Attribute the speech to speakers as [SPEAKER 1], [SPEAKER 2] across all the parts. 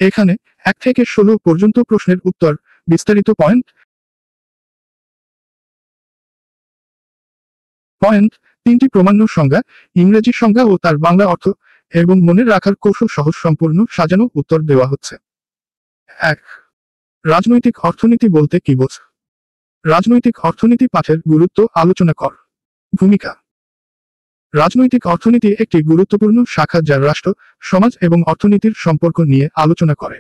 [SPEAKER 1] এখানে 1 থেকে 16 পর্যন্ত প্রশ্নের উত্তর বিস্তারিত পয়েন্ট পয়েন্ট 3টি প্রমাণ্য সংজ্ঞা, ইংরেজি সংজ্ঞা ও তার বাংলা অর্থ এবং মনে রাখার কৌশল সহজ সম্পূর্ণ সাজানো উত্তর দেওয়া হচ্ছে। 1. রাজনৈতিক অর্থনীতি বলতে কি বোঝ? রাজনৈতিক অর্থনীতি পাঠের গুরুত্ব আলোচনা কর। ভূমিকা। রাজনৈতিক অর্থনীতি একটি গুরুত্বপূর্ণ শাখা যা রাষ্ট্র, সমাজ এবং অর্থনীতির সম্পর্ক নিয়ে আলোচনা করে।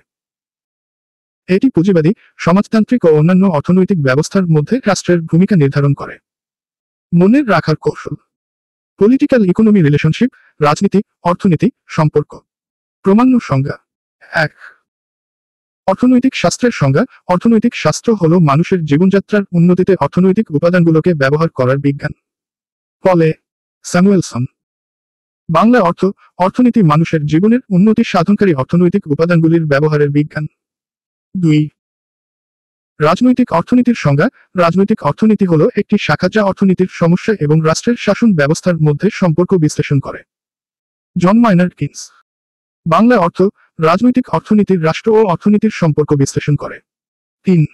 [SPEAKER 1] এটি পুঁজিবাদী, সমাজতান্ত্রিক ও অন্যান্য অর্থনৈতিক ব্যবস্থার মধ্যে রাষ্ট্রের ভূমিকা নির্ধারণ করে। মনে রাখার কৌশল। পলিটিক্যাল ইকোনমি রিলেশনশিপ, রাজনীতি, অর্থনীতি, সম্পর্ক। প্রমাণ্য সংজ্ঞা। 1. অর্থনৈতিক শাস্ত্রের সংজ্ঞা। অর্থনৈতিক শাস্ত্র হল মানুষের জীবনযাত্রার উন্নতিতে অর্থনৈতিক উপাদানগুলোকে ব্যবহার করার বিজ্ঞান। পলে স্যামুয়েলসন। বাংলা অর্থ, অর্থনীতি মানুষের জীবনের উন্নতি সাধনকারী অর্থনৈতিক উপাদানগুলির ব্যবহারের বিজ্ঞান। 2. রাজনৈতিক অর্থনীতির সংজ্ঞা। রাজনৈতিক অর্থনীতি হল একটি শাখা যা অর্থনীতির সমস্যা এবং রাষ্ট্রের শাসন ব্যবস্থার মধ্যে সম্পর্ক বিশ্লেষণ করে। জন মাইনার্ড কিনস। বাংলা অর্থ, রাজনৈতিক অর্থনীতির রাষ্ট্র ও অর্থনীতির সম্পর্ক বিশ্লেষণ করে। 3.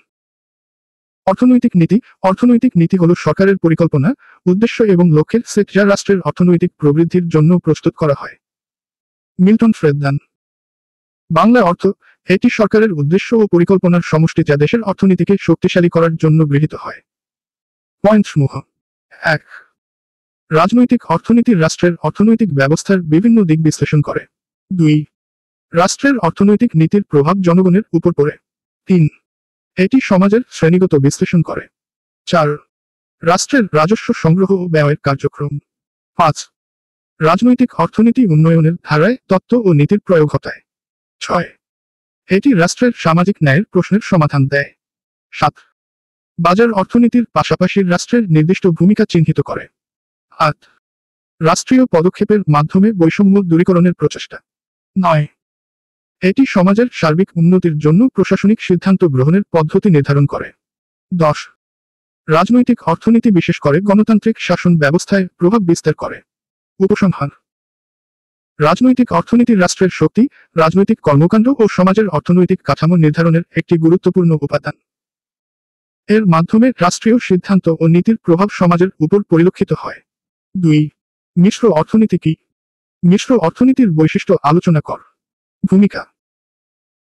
[SPEAKER 1] অর্থনৈতিক নীতি। অর্থনৈতিক নীতি হল সরকারের পরিকল্পনা, উদ্দেশ্য এবং লক্ষ্যের সেট যা রাষ্ট্রের অর্থনৈতিক প্রবৃদ্ধির জন্য প্রস্তুত করা হয়। Milton Friedman. বাংলা অর্থ, এটি সরকারের উদ্দেশ্য ও পরিকল্পনার সমষ্টি যা দেশের অর্থনীতিকে শক্তিশালী করার জন্য গৃহীত হয়। পয়েন্টসমূহ। 1. রাজনৈতিক অর্থনীতি রাষ্ট্রের অর্থনৈতিক ব্যবস্থার বিভিন্ন দিক বিশ্লেষণ করে। 2. রাষ্ট্রের অর্থনৈতিক নীতির প্রভাব জনগণের উপর পড়ে। 3. এটি সমাজের শ্রেণীগত বিশ্লেষণ করে। 4. রাষ্ট্রের রাজস্ব সংগ্রহ ও ব্যয়ের কার্যক্রম। 5. রাজনৈতিক অর্থনীতি উন্নয়নের ধারায় তত্ত্ব ও নীতির প্রয়োগ ঘটায়। 6. এটি রাষ্ট্রের সামাজিক ন্যায়ের প্রশ্নের সমাধান দেয়। 7. বাজার অর্থনীতির পাশাপাশি রাষ্ট্রের নির্দিষ্ট ভূমিকা চিহ্নিত করে। 8. রাষ্ট্রীয় পদক্ষেপের মাধ্যমে বৈষম্য দূরীকরণের প্রচেষ্টা। 9. এটি সমাজের সার্বিক উন্নতির জন্য প্রশাসনিক সিদ্ধান্ত গ্রহণের পদ্ধতি নির্ধারণ করে। 10. রাজনৈতিক অর্থনীতি বিশেষ করে গণতান্ত্রিক শাসন ব্যবস্থায় প্রভাব বিস্তার করে। উপসংহার। রাজনৈতিক অর্থনীতি রাষ্ট্রের শক্তি, রাজনৈতিক কর্মকাণ্ড ও সমাজের অর্থনৈতিক কাঠামো নির্ধারণের একটি গুরুত্বপূর্ণ উপাদান। এর মাধ্যমে রাষ্ট্রীয় সিদ্ধান্ত ও নীতির প্রভাব সমাজের উপর পরিলক্ষিত হয়। 2. মিশ্র অর্থনীতি কি? মিশ্র অর্থনীতির বৈশিষ্ট্য আলোচনা কর। ভূমিকা।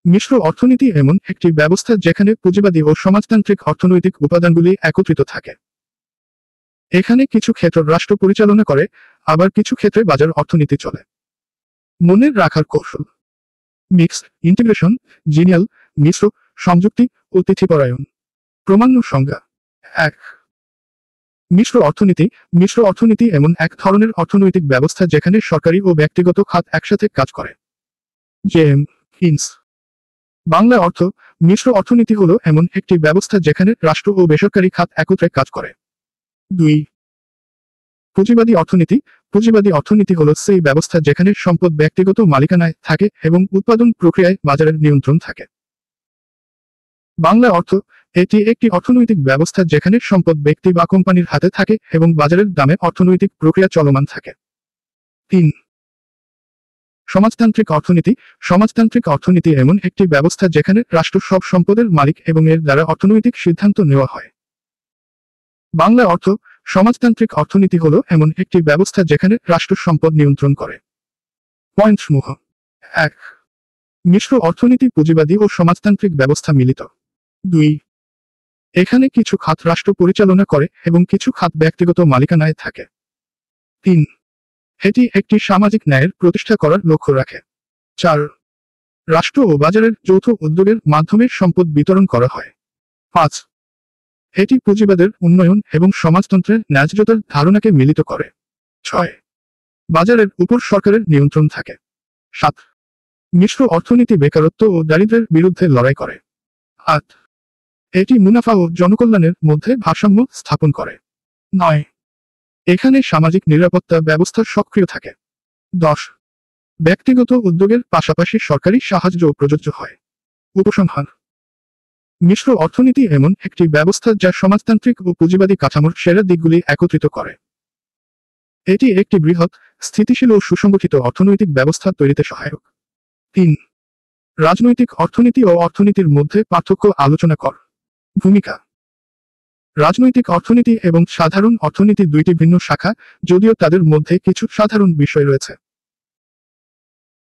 [SPEAKER 1] মিশ্র অর্থনীতি এমন একটি ব্যবস্থা যেখানে পুঁজিবাদী ও সমাজতান্ত্রিক অর্থনৈতিক উপাদানগুলি একত্রিত থাকে। এখানে কিছু ক্ষেত্র রাষ্ট্র পরিচালনা করে, আবার কিছু ক্ষেত্রে বাজার অর্থনীতি চলে। মনে রাখার কৌশল। মিক্স, ইন্টিগ্রেশন, জিনিয়াল, মিশ্র, সংযুক্তি, অতিথিপরায়ণ। প্রমাণ্য সংজ্ঞা। 1. মিশ্র অর্থনীতি। মিশ্র অর্থনীতি এমন এক ধরনের অর্থনৈতিক ব্যবস্থা যেখানে সরকারি ও ব্যক্তিগত খাত একসাথে কাজ করে। জেম কিনস। বাংলা অর্থ, মিশ্র অর্থনীতি হল এমন একটি ব্যবস্থা যেখানে রাষ্ট্র ও বেসরকারি খাত একত্রে কাজ করে। 2. পুঁজিবাদী অর্থনীতি। পুঁজিবাদী অর্থনীতি হল সেই ব্যবস্থা যেখানে সম্পদ ব্যক্তিগত মালিকানায় থাকে এবং উৎপাদন প্রক্রিয়ায় বাজারের নিয়ন্ত্রণ থাকে। বাংলা অর্থ, এটি একটি অর্থনৈতিক ব্যবস্থা যেখানে সম্পদ ব্যক্তি বা কোম্পানির হাতে থাকে এবং বাজারের দামে অর্থনৈতিক প্রক্রিয়া চলমান থাকে। 3. সমাজতান্ত্রিক অর্থনীতি। সমাজতান্ত্রিক অর্থনীতি এমন একটি ব্যবস্থা যেখানে রাষ্ট্র সব সম্পদের মালিক এবং এর দ্বারা অর্থনৈতিক সিদ্ধান্ত নেওয়া হয়। বাংলা অর্থ, সমাজতান্ত্রিক অর্থনীতি হল এমন একটি ব্যবস্থা যেখানে রাষ্ট্র সম্পদ নিয়ন্ত্রণ করে। পয়েন্টসমূহ। 1. মিশ্র অর্থনীতি পুঁজিবাদী ও সমাজতান্ত্রিক ব্যবস্থা মিলিত। 2. এখানে কিছু খাত রাষ্ট্র পরিচালনা করে এবং কিছু খাত ব্যক্তিগত মালিকানায় থাকে। 3. এটি একটি সামাজিক ন্যায়ের প্রতিষ্ঠা করার লক্ষ্য রাখে। 4. রাষ্ট্র ও বাজারের যৌথ উদ্যোগের মাধ্যমে সম্পদ বিতরণ করা হয়। 5. এটি পুঁজিবাদের উন্নয়ন এবং সমাজতন্ত্রের ন্যায্যতার ধারণাকে মিলিত করে। 6. বাজারের উপর সরকারের নিয়ন্ত্রণ থাকে। 7. মিশ্র অর্থনীতি বেকারত্ব ও দারিদ্র্যের বিরুদ্ধে লড়াই করে। 8. এটি মুনাফা ও জনকল্যাণের মধ্যে ভারসাম্য স্থাপন করে। 9. এখানে সামাজিক নিরাপত্তা ব্যবস্থা সক্রিয় থাকে। 10. ব্যক্তিগত উদ্যোগের পাশাপাশি সরকারি সাহায্য প্রযোজ্য হয়। উপসংহার। মিশ্র অর্থনীতি এমন একটি ব্যবস্থা যা সমাজতান্ত্রিক ও পুঁজিবাদী কাঠামোর সেরা দিকগুলি একত্রিত করে। এটি একটি বৃহৎ, স্থিতিশীল ও সুসংগঠিত অর্থনৈতিক ব্যবস্থা তৈরিতে সহায়ক। 3. রাজনৈতিক অর্থনীতি ও অর্থনীতির মধ্যে পার্থক্য আলোচনা কর। ভূমিকা। রাজনৈতিক অর্থনীতি এবং সাধারণ অর্থনীতি দুইটি ভিন্ন শাখা, যদিও তাদের মধ্যে কিছু সাধারণ বিষয় রয়েছে।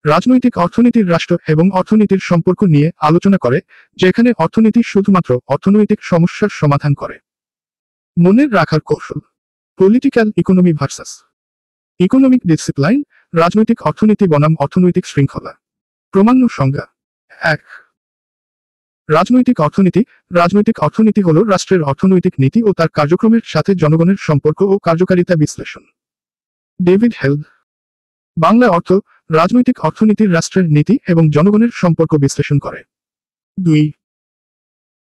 [SPEAKER 1] রাজনৈতিক অর্থনীতির রাষ্ট্র এবং অর্থনীতির সম্পর্ক নিয়ে আলোচনা করে, যেখানে অর্থনীতি শুধুমাত্র অর্থনৈতিক সমস্যার সমাধান করে। মনে রাখার কৌশল। Political economy versus economic discipline. রাজনৈতিক অর্থনীতি বনাম অর্থনৈতিক শৃঙ্খলা। প্রমাণ্য সংজ্ঞা। 1। রাজনৈতিক অর্থনীতি। রাজনৈতিক অর্থনীতি হল রাষ্ট্রের অর্থনৈতিক নীতি ও তার কার্যক্রমের সাথে জনগণের সম্পর্ক ও কার্যকারিতা বিশ্লেষণ। ডেভিড হেল। বাংলা অর্থ: রাজনৈতিক অর্থনীতির রাষ্ট্রের নীতি এবং জনগণের সম্পর্ক বিশ্লেষণ করে। 2।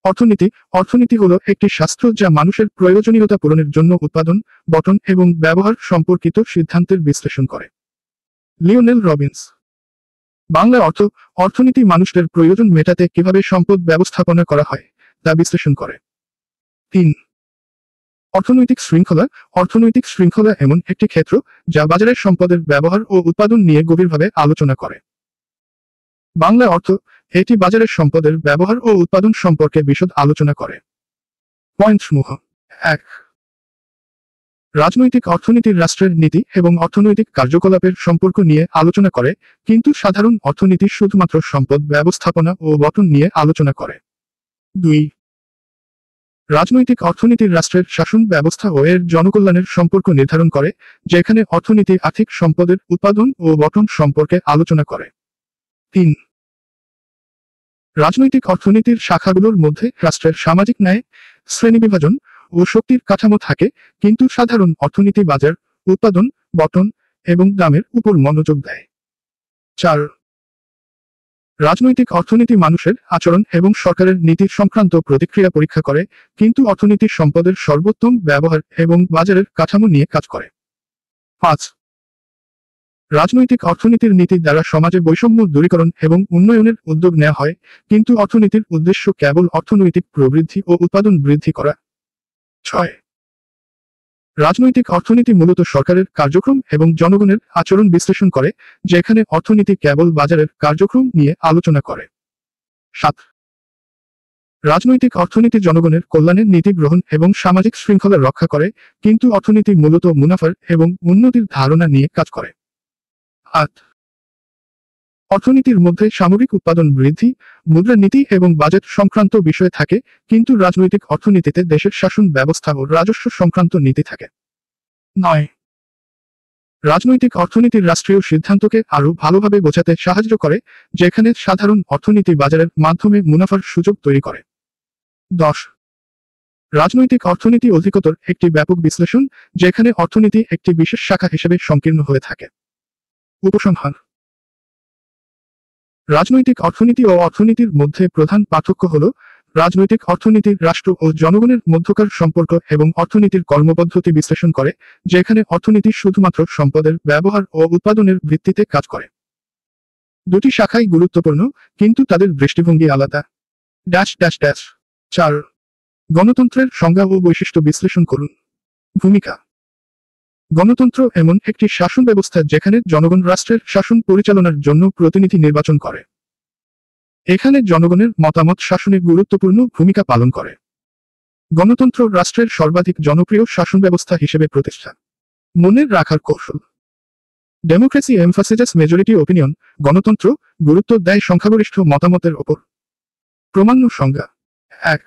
[SPEAKER 1] অর্থনীতি। অর্থনীতি হল একটি শাস্ত্র যা মানুষের প্রয়োজনীয়তা পূরণের জন্য উৎপাদন, বণ্টন এবং ব্যবহার সম্পর্কিত সিদ্ধান্তের বিশ্লেষণ করে। Lionel Robbins. বাংলা অর্থ: অর্থনীতি মানুষের প্রয়োজন মেটাতে কিভাবে সম্পদ ব্যবস্থাপনা করা হয় তা বিশ্লেষণ করে। 3। অর্থনৈতিক শৃঙ্খলা। অর্থনৈতিক শৃঙ্খলা এমন একটি ক্ষেত্র যা বাজারের সম্পদের ব্যবহার ও উৎপাদন নিয়ে গভীরভাবে আলোচনা করে। বাংলা অর্থ: এটি বাজারের সম্পদের ব্যবহার ও উৎপাদন সম্পর্কে বিশদ আলোচনা করে। পয়েন্টসমূহ। 1। রাজনৈতিক অর্থনীতির রাষ্ট্রের নীতি এবং অর্থনৈতিক কার্যকলাপের সম্পর্ক নিয়ে আলোচনা করে, কিন্তু সাধারণ অর্থনীতি শুধুমাত্র সম্পদ ব্যবস্থাপনা ও বণ্টন নিয়ে আলোচনা করে। 2। রাজনৈতিক অর্থনীতির রাষ্ট্রের শাসন ব্যবস্থা ও এর জনকল্যাণের সম্পর্ক নির্ধারণ করে, যেখানে অর্থনীতি আর্থিক সম্পদের উৎপাদন ও বণ্টন সম্পর্কে আলোচনা করে। 3। রাজনৈতিক অর্থনীতির শাখাগুলোর মধ্যে রাষ্ট্রের সামাজিক ন্যায়, শ্রেণীবিভাজন ও শক্তির কাঠামো থাকে, কিন্তু সাধারণ অর্থনীতি বাজার, উৎপাদন, বণ্টন এবং দামের উপর মনোযোগ দেয়। 4। রাজনৈতিক অর্থনীতি মানুষের আচরণ এবং সরকারের নীতি সংক্রান্ত প্রতিক্রিয়া পরীক্ষা করে, কিন্তু অর্থনীতি সম্পদের সর্বোত্তম ব্যবহার এবং বাজারের কাঠামো নিয়ে কাজ করে। 5। রাজনৈতিক অর্থনীতির নীতির দ্বারা সমাজে বৈষম্য দূরীকরণ এবং উন্নয়নের উদ্যোগ নেওয়া হয়, কিন্তু অর্থনীতির উদ্দেশ্য কেবল অর্থনৈতিক প্রবৃদ্ধি ও উৎপাদন বৃদ্ধি করা। 6। রাজনৈতিক অর্থনীতি মূলত সরকারের কার্যক্রম এবং জনগণের আচরণ বিশ্লেষণ করে, যেখানে অর্থনীতি কেবল বাজারের কার্যক্রম নিয়ে আলোচনা করে। 7। রাজনৈতিক অর্থনীতি জনগণের কল্যাণের নীতি গ্রহণ এবং সামাজিক শৃঙ্খলা রক্ষা করে, কিন্তু অর্থনীতি মূলত মুনাফার এবং উন্নতির ধারণা নিয়ে কাজ করে। 8। অর্থনীতির মধ্যে সামরিক উৎপাদন বৃদ্ধি, মুদ্রানীতি এবং বাজেট সংক্রান্ত বিষয় থাকে, কিন্তু রাজনৈতিক অর্থনীতিতে দেশের শাসন ব্যবস্থা ও রাজস্ব সংক্রান্ত নীতি থাকে। 9। রাজনৈতিক অর্থনীতির রাষ্ট্রীয় সিদ্ধান্তকে আরও ভালোভাবে বোঝাতে সাহায্য করে, যেখানে সাধারণ অর্থনীতি বাজারের মাধ্যমে মুনাফার সুযোগ তৈরি করে। 10। রাজনৈতিক অর্থনীতি অধিকতর একটি ব্যাপক বিশ্লেষণ, যেখানে অর্থনীতি একটি বিশেষ শাখা হিসেবে সংকীর্ণ হয়ে থাকে। উপসংহার। রাজনৈতিক অর্থনীতি ও অর্থনীতির মধ্যে প্রধান পার্থক্য হল রাজনৈতিক অর্থনীতির রাষ্ট্র ও জনগণের মধ্যকার সম্পর্ক এবং অর্থনীতির কর্মপদ্ধতি বিশ্লেষণ করে, যেখানে অর্থনীতি শুধুমাত্র সম্পদের ব্যবহার ও উৎপাদনের ভিত্তিতে কাজ করে। দুটি শাখাই গুরুত্বপূর্ণ, কিন্তু তাদের দৃষ্টিভঙ্গি আলাদা। 4। গণতন্ত্রের সংজ্ঞা ও বৈশিষ্ট্য বিশ্লেষণ করুন। ভূমিকা। গণতন্ত্র এমন একটি শাসন ব্যবস্থা যেখানে জনগণ রাষ্ট্রের শাসন পরিচালনার জন্য প্রতিনিধি নির্বাচন করে। এখানে জনগণের মতামত শাসনে গুরুত্বপূর্ণ ভূমিকা পালন করে। গণতন্ত্র রাষ্ট্রের সর্বাধিক জনপ্রিয় শাসন ব্যবস্থা হিসেবে প্রতিষ্ঠা। মনে রাখার কৌশল। Democracy emphasises majority opinion. গণতন্ত্র গুরুত্ব দেয় সংখ্যাগরিষ্ঠ মতামতের ওপর। প্রমাণ্য সংজ্ঞা। 1।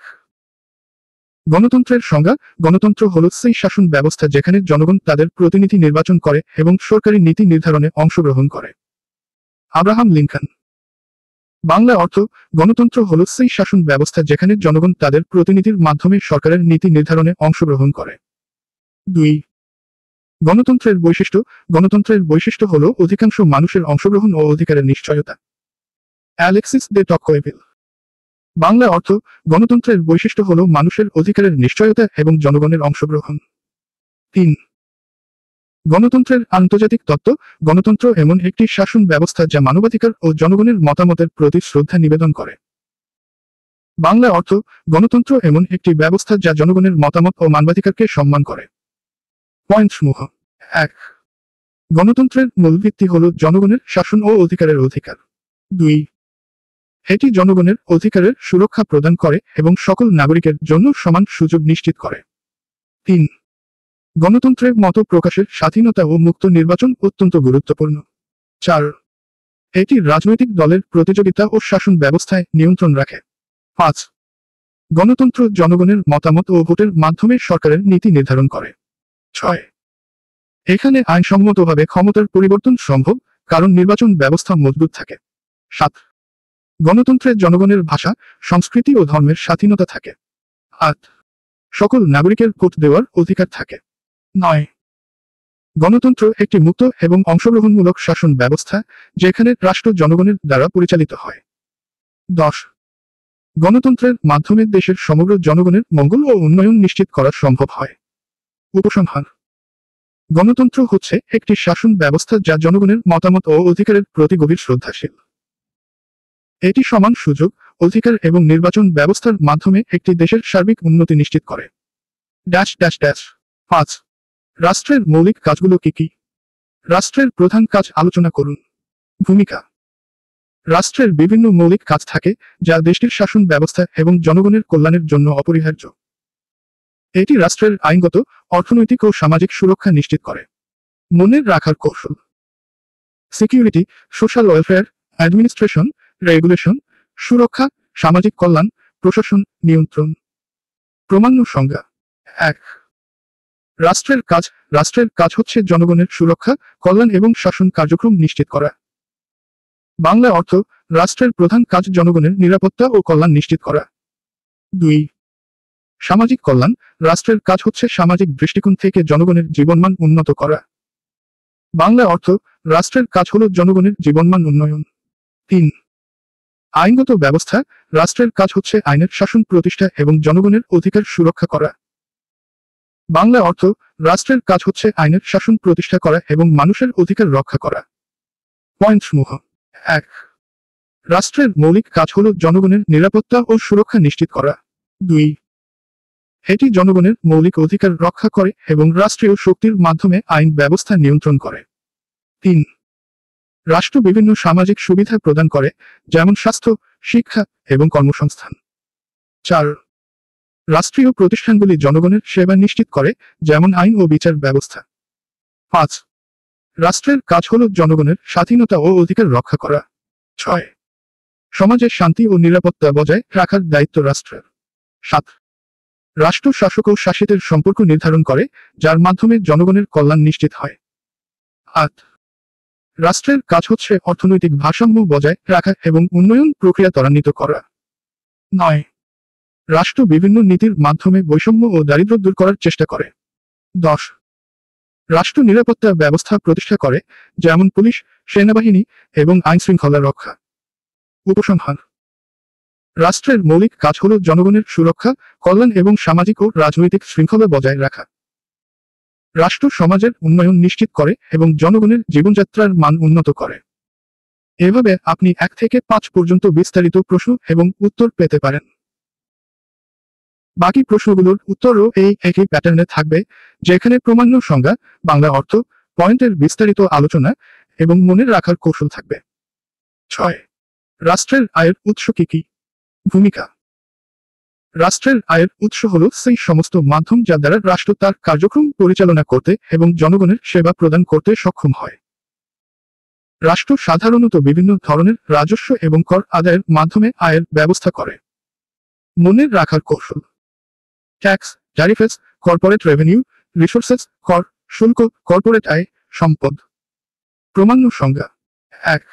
[SPEAKER 1] গণতন্ত্রের সংজ্ঞা। গণতন্ত্র হল সেই শাসন ব্যবস্থা যেখানে জনগণ তাদের প্রতিনিধি নির্বাচন করে এবং সরকারি নীতি নির্ধারণে অংশগ্রহণ করে। Abraham Lincoln. বাংলা অর্থ: গণতন্ত্র হল সেই শাসন ব্যবস্থা যেখানে জনগণ তাদের প্রতিনিধির মাধ্যমে সরকারের নীতি নির্ধারণে অংশগ্রহণ করে। 2। গণতন্ত্রের বৈশিষ্ট্য। গণতন্ত্রের বৈশিষ্ট্য হল অধিকাংশ মানুষের অংশগ্রহণ ও অধিকারের নিশ্চয়তা। অ্যালেক্সিস দে টকওয়েভিল। বাংলা অর্থ: গণতন্ত্রের বৈশিষ্ট্য হল মানুষের অধিকারের নিশ্চয়তা এবং জনগণের অংশগ্রহণ। 3। গণতন্ত্রের আন্তর্জাতিক তত্ত্ব। গণতন্ত্র এমন একটি শাসন ব্যবস্থা যা মানবাধিকার ও জনগণের মতামতের প্রতি শ্রদ্ধা নিবেদন করে। বাংলা অর্থ: গণতন্ত্র এমন একটি ব্যবস্থা যা জনগণের মতামত ও মানবাধিকারকে সম্মান করে। পয়েন্টসমূহ। 1। গণতন্ত্রের মূল ভিত্তি হল জনগণের শাসন ও অধিকারের অধিকার। 2। এটি জনগণের অধিকারের সুরক্ষা প্রদান করে এবং সকল নাগরিকের জন্য সমান সুযোগ নিশ্চিত করে। 3. গণতন্ত্রের মত প্রকাশের স্বাধীনতা ও মুক্ত নির্বাচন অত্যন্ত গুরুত্বপূর্ণ। 4. এটি রাজনৈতিক দলের প্রতিযোগিতা ও শাসন ব্যবস্থায় নিয়ন্ত্রণ রাখে। 5. গণতন্ত্র জনগণের মতামত ও ভোটের মাধ্যমে সরকারের নীতি নির্ধারণ করে। 6. এখানে আইনসম্মতভাবে ক্ষমতার পরিবর্তন সম্ভব, কারণ নির্বাচন ব্যবস্থা মজবুত থাকে। 7. গণতন্ত্রে জনগণের ভাষা, সংস্কৃতি ও ধর্মের স্বাধীনতা থাকে। 8. সকল নাগরিকের ভোট দেওয়ার অধিকার থাকে। 9. গণতন্ত্র একটি মুক্ত এবং অংশগ্রহণমূলক শাসন ব্যবস্থা, যেখানে রাষ্ট্র জনগণের দ্বারা পরিচালিত হয়। 10. গণতন্ত্রের মাধ্যমে দেশের সমগ্র জনগণের মঙ্গল ও উন্নয়ন নিশ্চিত করা সম্ভব হয়। উপসংহার: গণতন্ত্র হচ্ছে একটি শাসন ব্যবস্থা যা জনগণের মতামত ও অধিকারের প্রতি গভীর শ্রদ্ধাশীল। এটি সমান সুযোগ, অধিকার এবং নির্বাচন ব্যবস্থার মাধ্যমে একটি দেশের সার্বিক উন্নতি নিশ্চিত করে। 5. রাষ্ট্রের মৌলিক কাজগুলো কি কি? রাষ্ট্রের প্রধান কাজ আলোচনা করুন। ভূমিকা: রাষ্ট্রের বিভিন্ন মৌলিক কাজ থাকে, যা দেশটির শাসন ব্যবস্থা এবং জনগণের কল্যাণের জন্য অপরিহার্য। এটি রাষ্ট্রের আইনগত, অর্থনৈতিক ও সামাজিক সুরক্ষা নিশ্চিত করে। মনে রাখার কৌশল: security, social welfare, administration, regulation, সুরক্ষা, সামাজিক কল্যাণ, প্রশাসন, নিয়ন্ত্রণ। প্রমাণ্য সংজ্ঞা: 1. রাষ্ট্রের কাজ হচ্ছে জনগণের সুরক্ষা, কল্যাণ এবং শাসন কার্যক্রম নিশ্চিত করা। বাংলা অর্থ: রাষ্ট্রের প্রধান কাজ জনগণের নিরাপত্তা ও কল্যাণ নিশ্চিত করা। 2. সামাজিক কল্যাণ: রাষ্ট্রের কাজ হচ্ছে সামাজিক দৃষ্টিকোণ থেকে জনগণের জীবনমান উন্নত করা। বাংলা অর্থ: রাষ্ট্রের কাজ হল জনগণের জীবনমান উন্নয়ন। 3. আইনগত ব্যবস্থা: রাষ্ট্রের কাজ হচ্ছে আইনের শাসন প্রতিষ্ঠা এবং জনগণের অধিকার সুরক্ষা করা। বাংলা অর্থ: রাষ্ট্রের কাজ হচ্ছে আইনের শাসন প্রতিষ্ঠা করা এবং মানুষের অধিকার রক্ষা করা। পয়েন্টসমূহ: 1. রাষ্ট্রের মৌলিক কাজ হল জনগণের নিরাপত্তা ও সুরক্ষা নিশ্চিত করা। 2. এটি জনগণের মৌলিক অধিকার রক্ষা করে এবং রাষ্ট্রীয় শক্তির মাধ্যমে আইন ব্যবস্থা নিয়ন্ত্রণ করে। 3. রাষ্ট্র বিভিন্ন সামাজিক সুবিধা প্রদান করে, যেমন স্বাস্থ্য, শিক্ষা এবং কর্মসংস্থান। 4. রাষ্ট্রীয় প্রতিষ্ঠানগুলি জনগণের সেবা নিশ্চিত করে, যেমন আইন ও বিচার ব্যবস্থা। 5. রাষ্ট্রের কাজ হল জনগণের স্বাধীনতা ও অধিকার রক্ষা করা। 6. সমাজে শান্তি ও নিরাপত্তা বজায় রাখার দায়িত্ব রাষ্ট্রের। 7. রাষ্ট্র শাসক ও শাসিতের সম্পর্ক নির্ধারণ করে, যার মাধ্যমে জনগণের কল্যাণ নিশ্চিত হয়। 8. রাষ্ট্রের কাজ হচ্ছে অর্থনৈতিক ভারসাম্য বজায় রাখা এবং উন্নয়ন প্রক্রিয়া ত্বরান্বিত করা। 9. রাষ্ট্র বিভিন্ন নীতির মাধ্যমে বৈষম্য ও দারিদ্র্য দূর করার চেষ্টা করে। 10. রাষ্ট্র নিরাপত্তা ব্যবস্থা প্রতিষ্ঠা করে, যেমন পুলিশ, সেনাবাহিনী এবং আইন শৃঙ্খলা রক্ষা। উপসংহার: রাষ্ট্রের মৌলিক কাজ হল জনগণের সুরক্ষা, কল্যাণ এবং সামাজিক ও রাজনৈতিক শৃঙ্খলা বজায় রাখা। রাষ্ট্র সমাজের উন্নয়ন নিশ্চিত করে এবং জনগণের জীবনযাত্রার মান উন্নত করে। এভাবে আপনি 1 থেকে 5 পর্যন্ত বিস্তারিত প্রশ্ন এবং উত্তর পেতে পারেন। বাকি প্রশ্নগুলোর উত্তরও এই একই প্যাটার্নে থাকবে, যেখানে প্রমাণ্য সংজ্ঞা, বাংলা অর্থ, পয়েন্টের বিস্তারিত আলোচনা এবং মনে রাখার কৌশল থাকবে। 6. রাষ্ট্রের আয়ের উৎস কি কি? ভূমিকা: রাষ্ট্রের আয়ের উৎস হল সেই সমস্ত মাধ্যম যা দ্বারা রাষ্ট্র তার কার্যক্রম পরিচালনা করতে এবং জনগণের সেবা প্রদান করতে সক্ষম হয়। রাষ্ট্র সাধারণত বিভিন্ন ধরনের রাজস্ব এবং কর আদায়ের মাধ্যমে আয়ের ব্যবস্থা করে। মনে রাখার কৌশল: ট্যাক্স, ট্যারিফেস, কর্পোরেট রেভিনিউ, রিসোর্সেস, কর, শুল্ক, কর্পোরেট আয়, সম্পদ। প্রমাণ্য সংজ্ঞা: 1.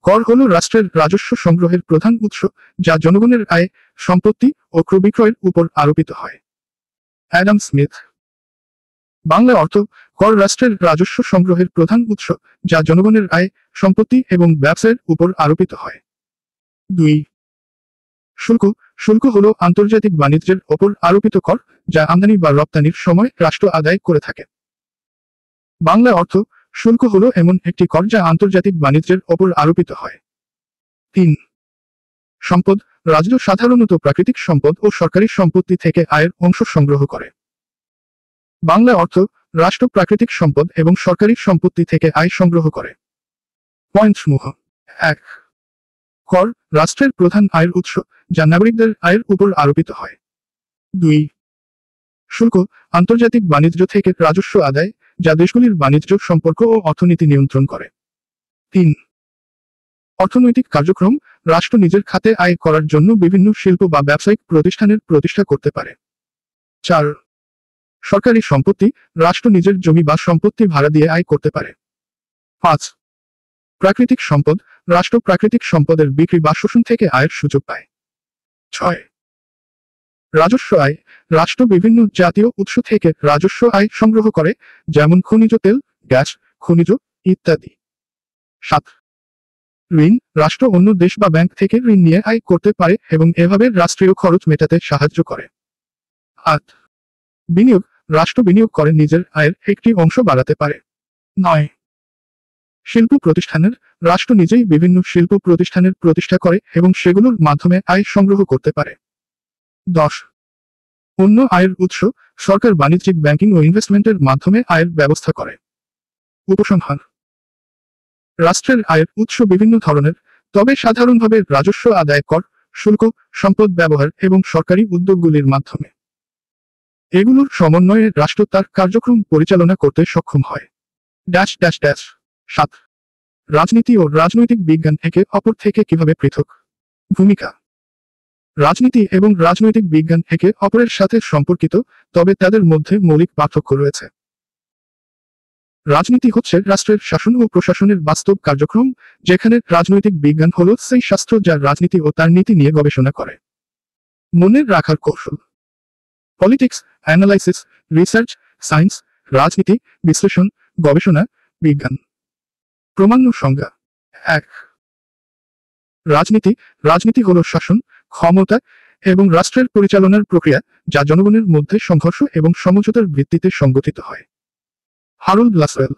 [SPEAKER 1] কর হল রাষ্ট্রের রাজস্ব সংগ্রহের প্রধান উৎস, যা জনগণের আয়, সম্পত্তি ও ক্রয় বিক্রয়ের উপর আরোপিত হয়। Adam Smith. বাংলা অর্থ: কর রাষ্ট্রের রাজস্ব সংগ্রহের প্রধান উৎস, যা জনগণের আয়, সম্পত্তি এবং ব্যবসায়ের উপর আরোপিত হয়। 2. শুল্ক হল আন্তর্জাতিক বাণিজ্যের ওপর আরোপিত কর, যা আমদানি বা রপ্তানির সময় রাষ্ট্র আদায় করে থাকে। বাংলা অর্থ: শুল্ক হল এমন একটি কর যা আন্তর্জাতিক বাণিজ্যের ওপর আরোপিত হয়। 3. সম্পদ: রাজ্য সাধারণত প্রাকৃতিক সম্পদ ও সরকারি সম্পত্তি থেকে আয়ের অংশ সংগ্রহ করে। বাংলা অর্থ: রাষ্ট্র প্রাকৃতিক সম্পদ এবং সরকারি সম্পত্তি থেকে আয় সংগ্রহ করে। পয়েন্টসমূহ: 1. কর রাষ্ট্রের প্রধান আয়ের উৎস, যা নাগরিকদের আয়ের উপর আরোপিত হয়। 2. শুল্ক আন্তর্জাতিক বাণিজ্য থেকে রাজস্ব আদায়, যা দেশগুলির বাণিজ্য সম্পর্ক ও অর্থনীতি নিয়ন্ত্রণ করে। 3. অর্থনৈতিক কার্যক্রম রাষ্ট্র নিজের খাতে আয় করার জন্য বিভিন্ন শিল্প বা ব্যবসায়িক প্রতিষ্ঠানের প্রতিষ্ঠা করতে পারে। 4. সরকারি সম্পত্তি রাষ্ট্র নিজের জমি বা সম্পত্তি ভাড়া দিয়ে আয় করতে পারে। 5. প্রাকৃতিক সম্পদ রাষ্ট্র প্রাকৃতিক সম্পদের বিক্রি বা শোষণ থেকে আয়ের সুযোগ পায়। 6. রাজস্ব আয় রাষ্ট্র বিভিন্ন জাতীয় উৎস থেকে রাজস্ব আয় সংগ্রহ করে, যেমন খনিজ তেল, গ্যাস, খনিজ ইত্যাদি। 7. ঋণ রাষ্ট্র অন্য দেশ বা ব্যাংক থেকে ঋণ নিয়ে আয় করতে পারে এবং এভাবে রাষ্ট্রীয় খরচ মেটাতে সাহায্য করে। 8. বিনিয়োগ রাষ্ট্র বিনিয়োগ করে নিজের আয়ের একটি অংশ বাড়াতে পারে। 9. শিল্প প্রতিষ্ঠানের রাষ্ট্র নিজেই বিভিন্ন শিল্প প্রতিষ্ঠানের প্রতিষ্ঠা করে এবং সেগুলোর মাধ্যমে আয় সংগ্রহ করতে পারে। 10. অন্য আয়ের উৎস সরকার বাণিজ্যিক ব্যাংকিং ও ইনভেস্টমেন্টের মাধ্যমে আয়ের ব্যবস্থা করে। উপসংহার রাষ্ট্রের আয়ের উৎস বিভিন্ন ধরনের, তবে সাধারণভাবে রাজস্ব আদায়, কর, শুল্ক, সম্পদ ব্যবহার এবং সরকারি উদ্যোগগুলির মাধ্যমে। এগুলোর সমন্বয়ে রাষ্ট্র তার কার্যক্রম পরিচালনা করতে সক্ষম হয়। 7. রাজনীতি ও রাজনৈতিক বিজ্ঞান একে অপর থেকে কিভাবে পৃথক? ভূমিকা রাজনীতি এবং রাজনৈতিক বিজ্ঞান একে অপরের সাথে সম্পর্কিত, তবে তাদের মধ্যে মৌলিক পার্থক্য রয়েছে। রাজনীতি হচ্ছে রাষ্ট্রের শাসন ও প্রশাসনের বাস্তব কার্যক্রম, যেখানে রাজনৈতিক বিজ্ঞান হল সেই শাস্ত্র যা রাজনীতি ও তার নীতি নিয়ে গবেষণা করে। মনে রাখার কৌশল: পলিটিক্স, অ্যানালাইসিস, রিসার্চ, সায়েন্স, রাজনীতি, বিশ্লেষণ, গবেষণা, বিজ্ঞান। প্রমাণ্য সংজ্ঞা: 1. রাজনীতি রাজনীতি হল শাসন, ক্ষমতা এবং রাষ্ট্রের পরিচালনার প্রক্রিয়া, যা জনগণের মধ্যে সংঘর্ষ এবং সমঝোতার ভিত্তিতে সংগঠিত হয়। হারল্ড লাসওয়েল।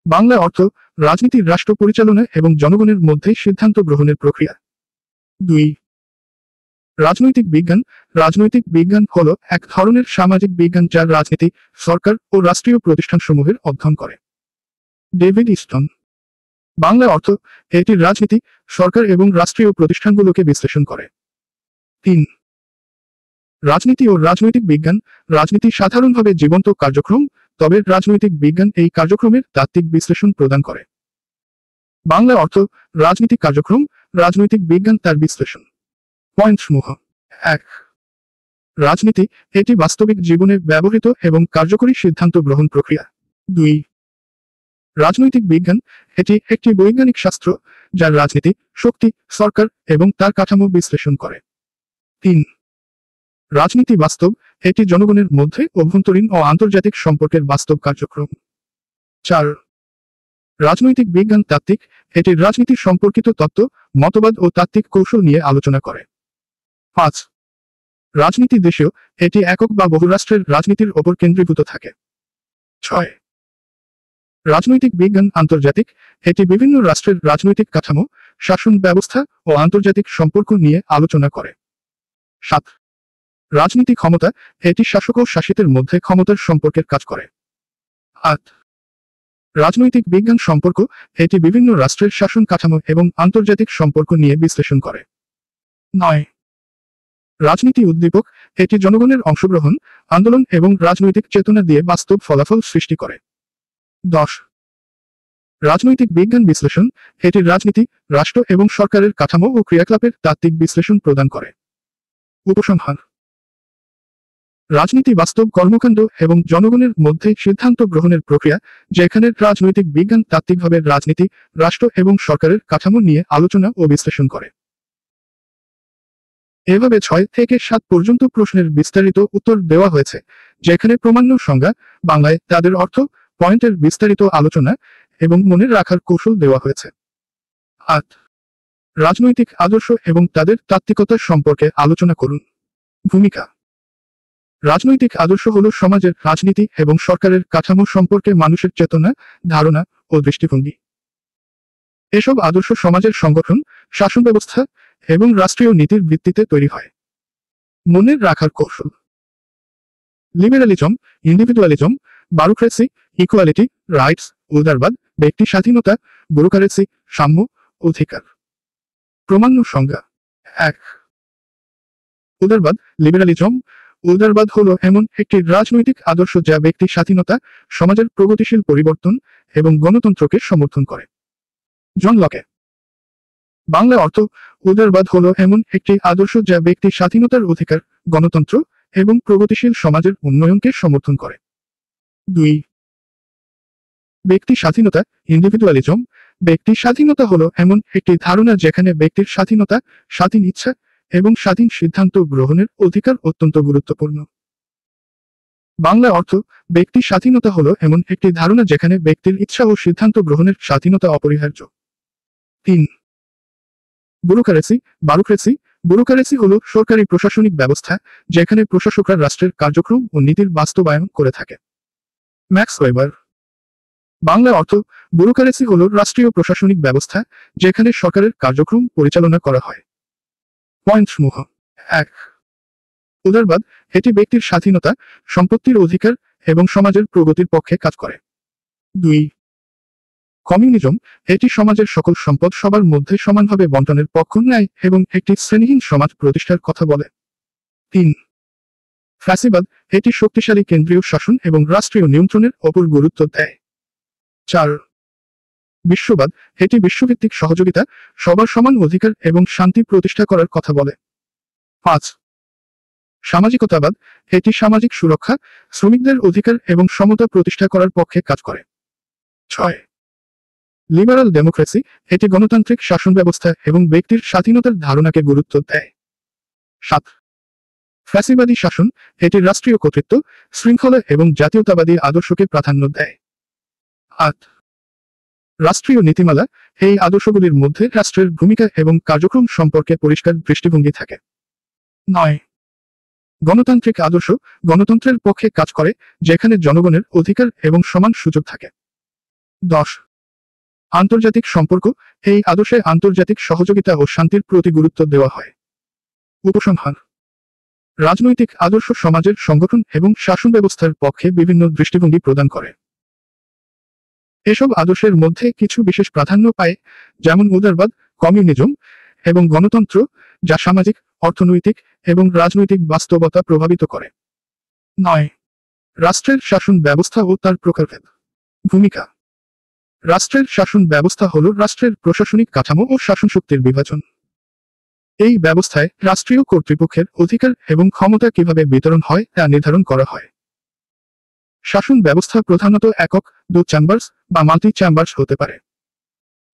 [SPEAKER 1] বাংলা অর্থ: রাজনীতি রাষ্ট্র পরিচালনা এবং জনগণের মধ্যে সিদ্ধান্ত গ্রহণের প্রক্রিয়া। 2. রাজনৈতিক বিজ্ঞান রাজনৈতিক বিজ্ঞান হল এক ধরনের সামাজিক বিজ্ঞান যা রাজনীতি, সরকার ও রাষ্ট্রীয় প্রতিষ্ঠানসমূহের অধ্যয়ন করে। David Easton. বাংলা অর্থ: এটি রাজনীতি, সরকার এবং রাষ্ট্রীয় প্রতিষ্ঠানগুলোকে বিশ্লেষণ করে। 3. রাজনীতি ও রাজনৈতিক বিজ্ঞান রাজনীতি সাধারণভাবে জীবন্ত কার্যক্রম, তবে রাজনৈতিক বিজ্ঞান এই কার্যক্রমের তাত্ত্বিক বিশ্লেষণ প্রদান করে। বাংলা অর্থ: রাজনীতিক কার্যক্রম, রাজনৈতিক বিজ্ঞান তার বিশ্লেষণ। পয়েন্টসমূহ: 1. রাজনীতি এটি বাস্তবিক জীবনে ব্যবহৃত এবং কার্যকরী সিদ্ধান্ত গ্রহণ প্রক্রিয়া। 2. রাজনৈতিক বিজ্ঞান এটি একটি বৈজ্ঞানিক শাস্ত্র যা রাজনীতি, শক্তি, সরকার এবং তার কাঠামো বিশ্লেষণ করে। 3. রাজনীতি বাস্তব এটি জনগণের মধ্যে অভ্যন্তরীণ ও আন্তর্জাতিক সম্পর্কের বাস্তব কার্যক্রম। 4. রাজনৈতিক বিজ্ঞান তাত্ত্বিক এটি রাজনীতি সম্পর্কিত তত্ত্ব, মতবাদ ও তাত্ত্বিক কৌশল নিয়ে আলোচনা করে। 5. রাজনীতি দেশীয় এটি একক বা বহুরাষ্ট্রের রাজনীতির ওপর কেন্দ্রীভূত থাকে। 6. রাজনৈতিক বিজ্ঞান আন্তর্জাতিক এটি বিভিন্ন রাষ্ট্রের রাজনৈতিক কাঠামো, শাসন ব্যবস্থা ও আন্তর্জাতিক সম্পর্ক নিয়ে আলোচনা করে। 7. রাজনীতি ক্ষমতা এটি শাসক ও শাসিতের মধ্যে ক্ষমতার সম্পর্কের কাজ করে। 8. রাজনৈতিক বিজ্ঞান সম্পর্ক এটি বিভিন্ন রাষ্ট্রের শাসন কাঠামো এবং আন্তর্জাতিক সম্পর্ক নিয়ে বিশ্লেষণ করে। 9. রাজনীতি উদ্দীপক এটি জনগণের অংশগ্রহণ, আন্দোলন এবং রাজনৈতিক চেতনা দিয়ে বাস্তব ফলাফল সৃষ্টি করে। 10. রাজনৈতিক বিজ্ঞান বিশ্লেষণ এটি রাজনীতি, রাষ্ট্র এবং সরকারের কাঠামো ও ক্রিয়াকলাপের তাত্ত্বিক বিশ্লেষণ প্রদান করে। উপসংহার: রাজনীতি বাস্তব কর্মকাণ্ড এবং জনগণের মধ্যে সিদ্ধান্ত গ্রহণের প্রক্রিয়া, যেখানে রাজনৈতিক বিজ্ঞান তাত্ত্বিকভাবে রাজনীতি, রাষ্ট্র এবং সরকারের কাঠামো নিয়ে আলোচনা ও বিশ্লেষণ করে। এভাবে 6 থেকে 7 পর্যন্ত প্রশ্নের বিস্তারিত উত্তর দেওয়া হয়েছে, যেখানে প্রমাণ্য সংজ্ঞা, বাংলায় তাদের অর্থ, পয়েন্টের বিস্তারিত আলোচনা এবং মনে রাখার কৌশল দেওয়া হয়েছে। 8. রাজনৈতিক আদর্শ এবং তাদের তাত্ত্বিকতা সম্পর্কে আলোচনা করুন। ভূমিকা রাজনৈতিক আদর্শ হল সমাজের রাজনীতি এবং সরকারের কাঠামো সম্পর্কে মানুষের চেতনা, ধারণা ও দৃষ্টিভঙ্গি। এসব আদর্শ সমাজের সংগঠন, শাসন ব্যবস্থা এবং রাষ্ট্রীয় নীতির ভিত্তিতে তৈরি হয়। মনে রাখার কৌশল: liberalism, individualism, bureaucracy, equality, rights, উদারবাদ, ব্যক্তি স্বাধীনতা, ব্যুরোক্রেসি, সাম্য, অধিকার। ক্রমান্বয় সংজ্ঞা। 1. উদারবাদ, লিবারালিজম। উদারবাদ হলো এমন একটি রাজনৈতিক আদর্শ যা ব্যক্তি স্বাধীনতা, সমাজের প্রগতিশীল পরিবর্তন এবং গণতন্ত্রকে সমর্থন করে। জন লকে। বাংলা অর্থ: উদারবাদ হলো এমন একটি আদর্শ যা ব্যক্তি স্বাধীনতার অধিকার, গণতন্ত্র এবং প্রগতিশীল সমাজের উন্নয়নকে সমর্থন করে। 2. ব্যক্তি স্বাধীনতা, ইন্ডিভিজুয়ালিজম। ব্যক্তি স্বাধীনতা হলো এমন একটি ধারণা যেখানে ব্যক্তির স্বাধীনতা, স্বাধীন ইচ্ছা এবং স্বাধীন সিদ্ধান্ত গ্রহণের অধিকার অত্যন্ত গুরুত্বপূর্ণ। বাংলা অর্থ: ব্যক্তি স্বাধীনতা হলো এমন একটি ধারণা যেখানে ব্যক্তির ইচ্ছা ও সিদ্ধান্ত গ্রহণের স্বাধীনতা অপরিহার্য। 3. Bureaucracy, bureaucracy. ব্যুরোক্রেসি হলো সরকারি প্রশাসনিক ব্যবস্থা যেখানে প্রশাসকরা রাষ্ট্রের কার্যক্রম ও নীতির বাস্তবায়ন করে থাকে। Max weber. বাংলা অর্থ: ব্যুরোক্রেসি হলো রাষ্ট্রীয় প্রশাসনিক ব্যবস্থা যেখানে সরকারের কার্যক্রম পরিচালনা করা হয়। পয়েন্ট সমূহ। 1. উদারবাদ, এটি ব্যক্তির স্বাধীনতা, সম্পত্তির অধিকার এবং সমাজের প্রগতির পক্ষে কাজ করে। 2. কমিউনিজম, এটি সমাজের সকল সম্পদ সবার মধ্যে সমানভাবে বণ্টনের পক্ষ নেয় এবং একটি শ্রেণীহীন সমাজ প্রতিষ্ঠার কথা বলে। 3. ফ্যাসিবাদ, এটি শক্তিশালী কেন্দ্রীয় শাসন এবং রাষ্ট্রীয় নিয়ন্ত্রণের ওপর গুরুত্ব দেয়। 4. বিশ্ববাদ, এটি বিশ্বভিত্তিক সহযোগিতা, সবার সমান অধিকার এবং শান্তি প্রতিষ্ঠা করার কথা বলে। 5. সামাজিকতাবাদ, এটি সামাজিক সুরক্ষা, শ্রমিকদের অধিকার এবং সমতা প্রতিষ্ঠা করার পক্ষে কাজ করে। 6. লিবারাল ডেমোক্রেসি, এটি গণতান্ত্রিক শাসন ব্যবস্থা এবং ব্যক্তির স্বাধীনতার ধারণাকে গুরুত্ব দেয়। 7. ফ্যাসিবাদী শাসন, এটি রাষ্ট্রীয় কর্তৃত্ব, শৃঙ্খলা এবং জাতীয়তাবাদী আদর্শকে প্রাধান্য দেয়। 8. রাষ্ট্রীয় নীতিমালা, এই আদর্শগুলির মধ্যে রাষ্ট্রের ভূমিকা এবং কার্যক্রম সম্পর্কে পরিষ্কার দৃষ্টিভঙ্গি থাকে। 9. গণতান্ত্রিক আদর্শ, গণতন্ত্রের পক্ষে কাজ করে যেখানে জনগণের অধিকার এবং সমান সুযোগ থাকে। 10. আন্তর্জাতিক সম্পর্ক, এই আদর্শে আন্তর্জাতিক সহযোগিতা ও শান্তির প্রতি গুরুত্ব দেওয়া হয়। উপসংহার: রাজনৈতিক আদর্শ সমাজের সংগঠন এবং শাসন ব্যবস্থার পক্ষে বিভিন্ন দৃষ্টিভঙ্গি প্রদান করে। এসব আদর্শের মধ্যে কিছু বিশেষ প্রাধান্য পায়, যেমন উদারবাদ, কমিউনিজম এবং গণতন্ত্র, যা সামাজিক, অর্থনৈতিক এবং রাজনৈতিক বাস্তবতা প্রভাবিত করে। 9. রাষ্ট্রের শাসন ব্যবস্থা ও তার প্রকারভেদ। ভূমিকা: রাষ্ট্রের শাসন ব্যবস্থা হল রাষ্ট্রের প্রশাসনিক কাঠামো ও শাসন শক্তির বিভাজন। এই ব্যবস্থায় রাষ্ট্রীয় কর্তৃপক্ষের অধিকার এবং ক্ষমতা কিভাবে বিতরণ হয় তা নির্ধারণ করা হয়। শাসন ব্যবস্থা প্রধানত একক, দু চেম্বার্স বা মাল্টি চেম্বার্স হতে পারে।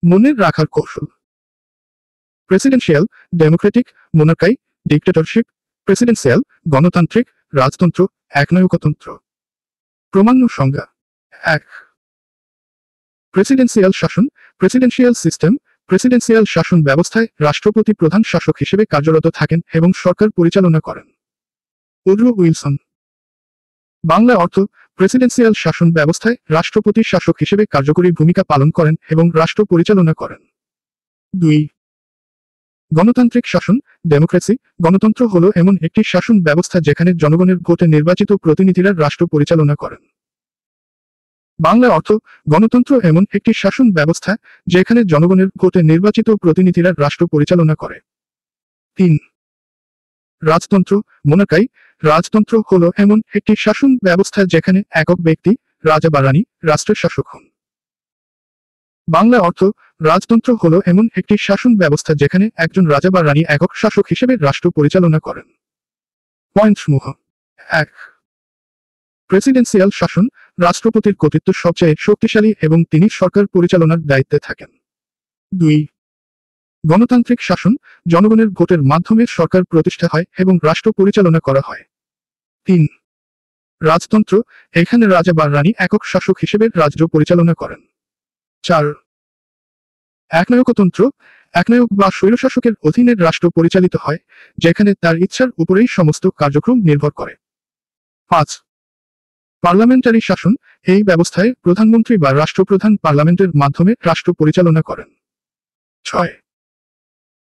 [SPEAKER 1] মনে রাখার কৌশল: প্রেসিডেন্সিয়াল, ডেমোক্রেটিক, মোনার্কাই, ডিক্টেটরশিপ, প্রেসিডেন্সিয়াল, গণতান্ত্রিক, রাজতন্ত্র, একনায়কতন্ত্র। ক্রমান্বয় সংজ্ঞা। 1. প্রেসিডেন্সিয়াল শাসন, প্রেসিডেন্সিয়াল সিস্টেম। প্রেসিডেন্সিয়াল শাসন ব্যবস্থায় রাষ্ট্রপতি প্রধান শাসক হিসেবে কার্যরত থাকেন এবং সরকার পরিচালনা করেন। Woodrow Wilson. বাংলা অর্থ: প্রেসিডেন্সিয়াল শাসন ব্যবস্থায় রাষ্ট্রপতি শাসক হিসেবে কার্যকরী ভূমিকা পালন করেন এবং রাষ্ট্র পরিচালনা করেন। 2. গণতান্ত্রিক শাসন, ডেমোক্রেসি। গণতন্ত্র হলো এমন একটি শাসন ব্যবস্থা যেখানে জনগণের ভোটে নির্বাচিত প্রতিনিধিরা রাষ্ট্র পরিচালনা করেন। বাংলা অর্থ: গণতন্ত্র এমন একটি শাসন ব্যবস্থা যেখানে জনগণের ভোটে নির্বাচিত প্রতিনিধিরা রাষ্ট্র পরিচালনা করে। 3. রাজতন্ত্র, মোনার্কাই। রাজতন্ত্র হলো এমন একটি শাসন ব্যবস্থা যেখানে একক ব্যক্তি, রাজা বা রানী, রাষ্ট্রের শাসক হন। বাংলা অর্থ: রাজতন্ত্র হলো এমন একটি শাসন ব্যবস্থা যেখানে একজন রাজা বা রানী একক শাসক হিসেবে রাষ্ট্র পরিচালনা করেন। পয়েন্ট সমূহ। 1. প্রেসিডেন্সিয়াল শাসন, রাষ্ট্রপতির কর্তৃত্ব সবচেয়ে শক্তিশালী এবং তিনি সরকার পরিচালনার দায়িত্বে থাকেন। 2. গণতান্ত্রিক শাসন, জনগণের ভোটের মাধ্যমে সরকার প্রতিষ্ঠা হয় এবং রাষ্ট্র পরিচালনা করা হয়। 3. রাজতন্ত্র, এখানে রাজা বা রানী একক শাসক হিসেবে রাজ্য পরিচালনা করেন। 4. একনায়কতন্ত্র, একনায়ক বা স্বৈরশাসকের অধীনে রাষ্ট্র পরিচালিত হয় যেখানে তার ইচ্ছার উপরেই সমস্ত কার্যক্রম নির্ভর করে। 5. পার্লামেন্টারি শাসন, এই ব্যবস্থায় প্রধানমন্ত্রী বা রাষ্ট্রপ্রধান পার্লামেন্টের মাধ্যমে রাষ্ট্র পরিচালনা করেন। 6.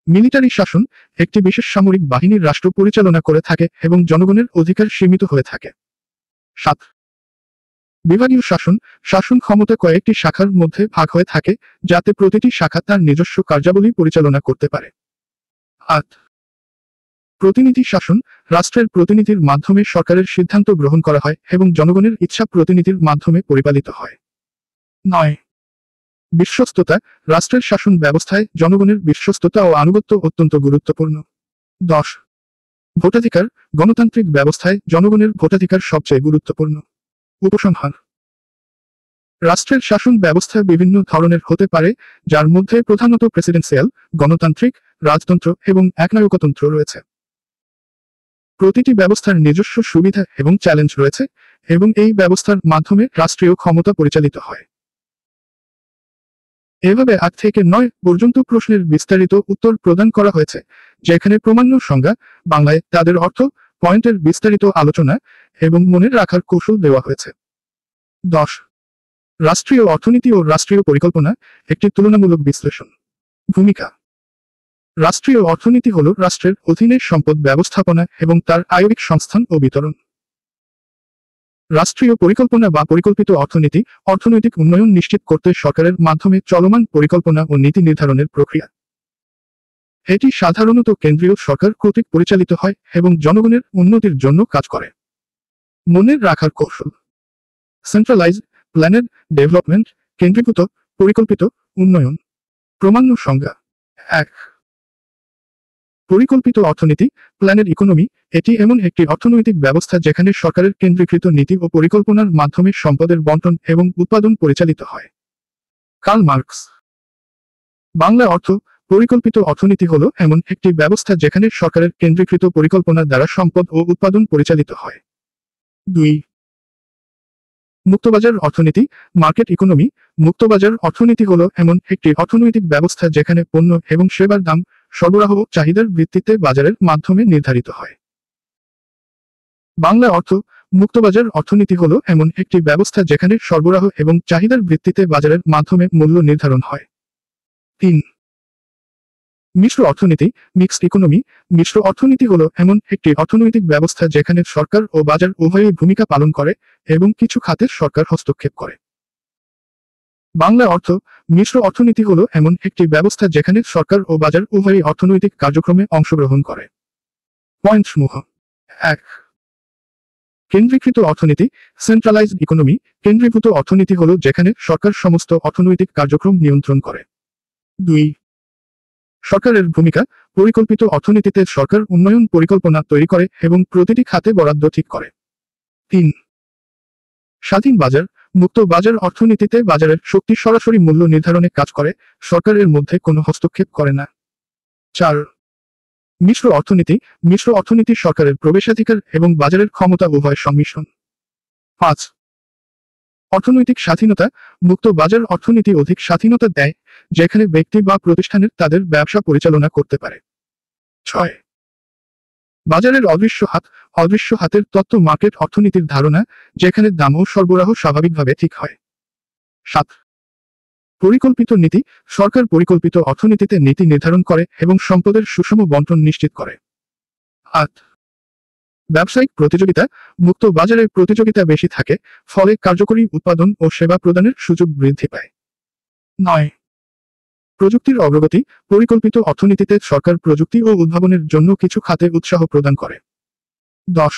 [SPEAKER 1] মিলিটারি শাসন, একটি বিশেষ সামরিক বাহিনীর রাষ্ট্র পরিচালনা করে থাকে এবং জনগণের অধিকার সীমিত হয়ে থাকে। 7. বিভাগীয় শাসন, শাসন ক্ষমতা কয়েকটি শাখার মধ্যে ভাগ হয়ে থাকে যাতে প্রতিটি শাখা তার নিজস্ব কার্যাবলী পরিচালনা করতে পারে। 8 প্রতিনিধি শাসন, রাষ্ট্রের প্রতিনিধির মাধ্যমে সরকারের সিদ্ধান্ত গ্রহণ করা হয় এবং জনগণের ইচ্ছা প্রতিনিধির মাধ্যমে পরিপালিত হয়। 9 বিশ্বস্ততা, রাষ্ট্রের শাসন ব্যবস্থায় জনগণের বিশ্বস্ততা ও আনুগত্য অত্যন্ত গুরুত্বপূর্ণ। 10 ভোটাধিকার, গণতান্ত্রিক ব্যবস্থায় জনগণের ভোটাধিকার সবচেয়ে গুরুত্বপূর্ণ। উপসংহার: রাষ্ট্রের শাসন ব্যবস্থা বিভিন্ন ধরনের হতে পারে, যার মধ্যে প্রধানত প্রেসিডেন্সিয়াল, গণতান্ত্রিক, রাজতন্ত্র এবং একনায়কতন্ত্র রয়েছে। প্রতিটি ব্যবস্থার নিজস্ব সুবিধা এবং চ্যালেঞ্জ রয়েছে, এবং এই ব্যবস্থার মাধ্যমে রাষ্ট্রীয় ক্ষমতা পরিচালিত হয়। এভাবে 8 থেকে 9 পর্যন্ত প্রশ্নের বিস্তারিত উত্তর প্রদান করা হয়েছে, যেখানে প্রামাণ্য সংজ্ঞা, বাংলায় তাদের অর্থ, পয়েন্টের বিস্তারিত আলোচনা এবং মনে রাখার কৌশল দেওয়া হয়েছে। 10 রাষ্ট্রীয় অর্থনীতি ও রাষ্ট্রীয় পরিকল্পনা, একটি তুলনামূলক বিশ্লেষণ। ভূমিকা: রাষ্ট্রীয় অর্থনীতি হল রাষ্ট্রের অধীনে সম্পদ ব্যবস্থাপনা এবং তার আয়বিক সংস্থান ও বিতরণ। রাষ্ট্রীয় পরিকল্পনা বা পরিকল্পিত অর্থনীতি, অর্থনৈতিক উন্নয়ন নিশ্চিত করতে সরকারের মাধ্যমে চলমান পরিকল্পনা ও নীতি নির্ধারণের প্রক্রিয়া। এটি সাধারণত কেন্দ্রীয় সরকার কর্তৃক পরিচালিত হয় এবং জনগণের উন্নতির জন্য কাজ করে। মনে রাখার কৌশল: সেন্ট্রালাইজড, প্ল্যানেড ডেভেলপমেন্ট, কেন্দ্রীভূত, পরিকল্পিত, উন্নয়ন। প্রামাণ্য সংজ্ঞা: 1 পরিকল্পিত অর্থনীতি, প্ল্যানেড ইকোনমি, এটি এমন একটি অর্থনৈতিক ব্যবস্থা যেখানে সরকারের কেন্দ্রীকৃত নীতি ও পরিকল্পনার মাধ্যমে সম্পদের বণ্টন এবং উৎপাদন পরিচালিত হয়। Karl Marx. বাংলা অর্থ: পরিকল্পিত অর্থনীতি হল এমন একটি ব্যবস্থা যেখানে সরকারের কেন্দ্রীকৃত পরিকল্পনা দ্বারা সম্পদ ও উৎপাদন পরিচালিত হয়। 2 মুক্তবাজার অর্থনীতি, মার্কেট ইকোনমি, মুক্তবাজার অর্থনীতি হল এমন একটি অর্থনৈতিক ব্যবস্থা যেখানে পণ্য এবং সেবার দাম সরবরাহ ও চাহিদার ভিত্তিতে বাজারের মাধ্যমে নির্ধারিত হয়। বাংলা অর্থ: মুক্তবাজার অর্থনীতি হল এমন একটি ব্যবস্থা যেখানে সরবরাহ এবং চাহিদার ভিত্তিতে বাজারের মাধ্যমে মূল্য নির্ধারণ হয়। 3 মিশ্র অর্থনীতি, মিক্সড ইকোনমি, মিশ্র অর্থনীতি হল এমন একটি অর্থনৈতিক ব্যবস্থা যেখানে সরকার ও বাজার উভয়ই ভূমিকা পালন করে এবং কিছু খাতে সরকার হস্তক্ষেপ করে। বাংলা অর্থ: মিশ্র অর্থনীতি হল এমন একটি ব্যবস্থা যেখানে সরকার ও বাজার উভয়ই অর্থনৈতিক কার্যক্রমে অংশগ্রহণ করে। পয়েন্টসমূহ: 1 কেন্দ্রীকৃত অর্থনীতি, সেন্ট্রালাইজড ইকোনমি, কেন্দ্রীভূত অর্থনীতি হল যেখানে সরকার সমস্ত অর্থনৈতিক কার্যক্রম নিয়ন্ত্রণ করে। 2 সরকারের ভূমিকা, পরিকল্পিত অর্থনীতিতে সরকার উন্নয়ন পরিকল্পনা তৈরি করে এবং প্রতিটি খাতে বরাদ্দ ঠিক করে। 3 স্বাধীন বাজার, মুক্ত বাজার অর্থনীতিতে বাজারের শক্তি সরাসরি মূল্য নির্ধারণে কাজ করে, সরকারের মধ্যে কোনো হস্তক্ষেপ করে না। 4 মিশ্র অর্থনীতি, মিশ্র অর্থনীতি সরকারের প্রবেশাধিকার এবং বাজারের ক্ষমতা উভয় সংমিশ্রণ। 5 অর্থনৈতিক স্বাধীনতা, মুক্ত বাজার অর্থনীতি অধিক স্বাধীনতা দেয়, যেখানে ব্যক্তি বা প্রতিষ্ঠানের তাদের ব্যবসা পরিচালনা করতে পারে। 6 বাজারের অদৃশ্য হাত, অদৃশ্য হাতের তত্ত্ব মার্কেট অর্থনীতির ধারণা, যেখানে দাম ও সরবরাহ স্বাভাবিকভাবে ঠিক হয়। 7 পরিকল্পিত নীতি, সরকার পরিকল্পিত অর্থনীতিতে নীতি নির্ধারণ করে এবং সম্পদের সুষম বণ্টন নিশ্চিত করে। 8 ব্যবসায়িক প্রতিযোগিতা, মুক্ত বাজারে প্রতিযোগিতা বেশি থাকে, ফলে কার্যকরী উৎপাদন ও সেবা প্রদানের সুযোগ বৃদ্ধি পায়। 9 প্রযুক্তির অগ্রগতি, পরিকল্পিত অর্থনীতিতে সরকার প্রযুক্তি ও উদ্ভাবনের জন্য কিছু খাতে উৎসাহ প্রদান করে। 10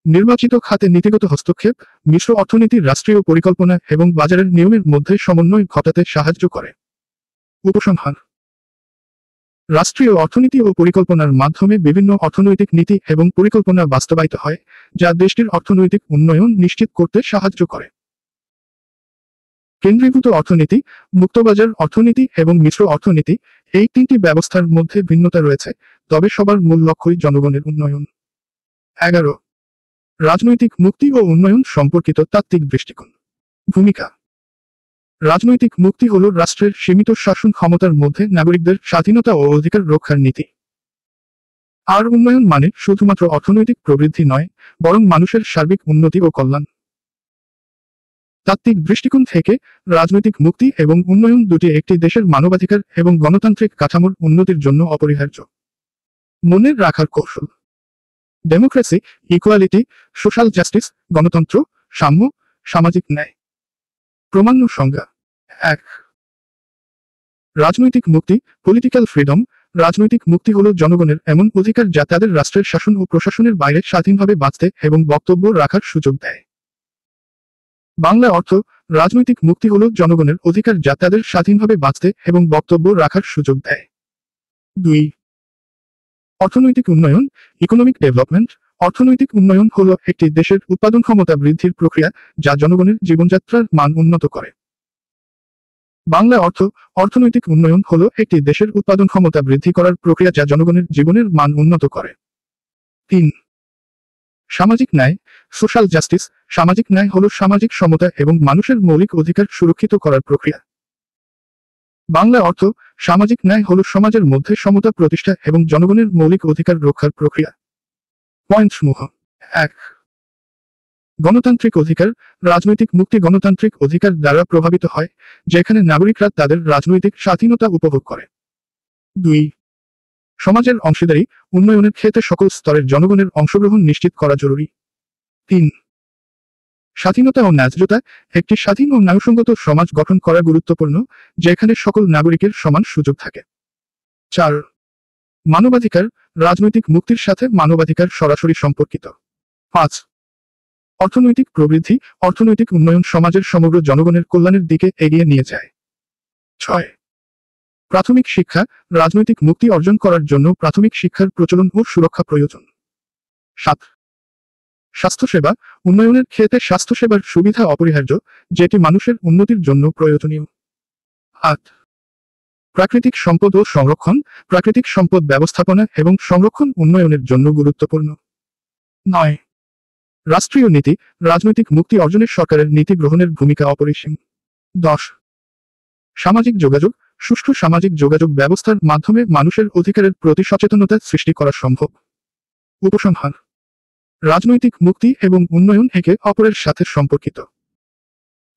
[SPEAKER 1] নির্বাচিত খাতে নীতিগত হস্তক্ষেপ, মিশ্র অর্থনীতি রাষ্ট্রীয় পরিকল্পনা এবং বাজারের নিয়মের মধ্যে সমন্বয় ঘটাতে সাহায্য করে। উপসংহার: রাষ্ট্রীয় অর্থনীতি ও পরিকল্পনার মাধ্যমে বিভিন্ন অর্থনৈতিক নীতি এবং পরিকল্পনা বাস্তবায়িত হয়, যা দেশটির অর্থনৈতিক উন্নয়ন নিশ্চিত করতে সাহায্য করে। কেন্দ্রীভূত অর্থনীতি, মুক্তবাজার অর্থনীতি এবং মিশ্র অর্থনীতি, এই তিনটি ব্যবস্থার মধ্যে ভিন্নতা রয়েছে, তবে সবার মূল লক্ষ্যই জনগণের উন্নয়ন। 11 রাজনৈতিক মুক্তি ও উন্নয়ন সম্পর্কিত তাত্ত্বিক দৃষ্টিকোণ। ভূমিকা: রাজনৈতিক মুক্তি হল রাষ্ট্রের সীমিত শাসন ক্ষমতার মধ্যে নাগরিকদের স্বাধীনতা ও অধিকার রক্ষার নীতি। আর উন্নয়ন মানে শুধুমাত্র অর্থনৈতিক প্রবৃদ্ধি নয়, বরং মানুষের সার্বিক উন্নতি ও কল্যাণ। তাত্ত্বিক দৃষ্টিকোণ থেকে রাজনৈতিক মুক্তি এবং উন্নয়ন দুটি একটি দেশের মানবাধিকার এবং গণতান্ত্রিক কাঠামোর উন্নতির জন্য অপরিহার্য। মনে রাখার কৌশল: ডেমোক্রেসি, ইকুয়ালিটি, সোশ্যাল জাস্টিস, গণতন্ত্র, সাম্য, সামাজিক ন্যায়। প্রামাণ্য সংজ্ঞা: 1 রাজনৈতিক মুক্তি, পলিটিক্যাল ফ্রিডম, রাজনৈতিক মুক্তি হল জনগণের এমন অধিকার যা তাদের রাষ্ট্রের শাসন ও প্রশাসনের বাইরে স্বাধীনভাবে বাঁচতে এবং বক্তব্য রাখার সুযোগ দেয়। বাংলা অর্থ রাজনৈতিক মুক্তি হল জনগণের অধিকার যা তাদের স্বাধীনভাবে বাঁচতে এবং বক্তব্য রাখার সুযোগ দেয়। 2. অর্থনৈতিক উন্নয়ন, ইকোনমিক ডেভেলপমেন্ট। অর্থনৈতিক উন্নয়ন হল একটি দেশের উৎপাদন ক্ষমতা বৃদ্ধির প্রক্রিয়া যা জনগণের জীবনযাত্রার মান উন্নত করে। বাংলা অর্থ অর্থনৈতিক উন্নয়ন হল একটি দেশের উৎপাদন ক্ষমতা বৃদ্ধি করার প্রক্রিয়া যা জনগণের জীবনের মান উন্নত করে। 3. সামাজিক ন্যায়, সোশ্যাল জাস্টিস। সামাজিক ন্যায় হল সামাজিক সমতা এবং মানুষের মৌলিক অধিকার সুরক্ষিত করার প্রক্রিয়া। বাংলা অর্থ সামাজিক ন্যায় হল সমাজের মধ্যে সমতা প্রতিষ্ঠা এবং জনগণের মৌলিক অধিকার রক্ষার প্রক্রিয়া। পয়েন্টসমূহ। 1. গণতান্ত্রিক অধিকার। রাজনৈতিক মুক্তি গণতান্ত্রিক অধিকার দ্বারা প্রভাবিত হয়, যেখানে নাগরিকরা তাদের রাজনৈতিক স্বাধীনতা উপভোগ করে। 2. সমাজের অংশীদারি, উন্নয়নের ক্ষেত্রে সকল স্তরের জনগণের অংশগ্রহণ নিশ্চিত করা জরুরি। 3. স্বাধীনতা ও ন্যায্যতা। একটি স্বাধীন ও ন্যায়সঙ্গত সমাজ গঠন করা গুরুত্বপূর্ণ, যেখানে সকল নাগরিকের সমান সুযোগ থাকে। 4. মানবাধিকার। রাজনৈতিক মুক্তির সাথে মানবাধিকার সরাসরি সম্পর্কিত। 5. অর্থনৈতিক প্রবৃদ্ধি। অর্থনৈতিক উন্নয়ন সমাজের সমগ্র জনগণের কল্যাণের দিকে এগিয়ে নিয়ে যায়। 6. প্রাথমিক শিক্ষা। রাজনৈতিক মুক্তি অর্জন করার জন্য প্রাথমিক শিক্ষার প্রচলন ও সুরক্ষা প্রয়োজন। 7. স্বাস্থ্যসেবা। উন্নয়নের ক্ষেত্রে স্বাস্থ্যসেবার সুবিধা অপরিহার্য, যেটি মানুষের উন্নতির জন্য প্রয়োজনীয়। 8. প্রাকৃতিক সম্পদ ও সংরক্ষণ। প্রাকৃতিক সম্পদ ব্যবস্থাপনা এবং সংরক্ষণ উন্নয়নের জন্য গুরুত্বপূর্ণ। 9. রাষ্ট্রীয় নীতি। রাজনৈতিক মুক্তি অর্জনের সরকারের নীতি গ্রহণের ভূমিকা অপরিসীম। 10. সামাজিক যোগাযোগ। সুষ্ঠু সামাজিক যোগাযোগ ব্যবস্থার মাধ্যমে মানুষের অধিকারের প্রতি সচেতনতা সৃষ্টি করা সম্ভব। উপসংহার। রাজনৈতিক মুক্তি এবং উন্নয়ন একে অপরের সাথে সম্পর্কিত।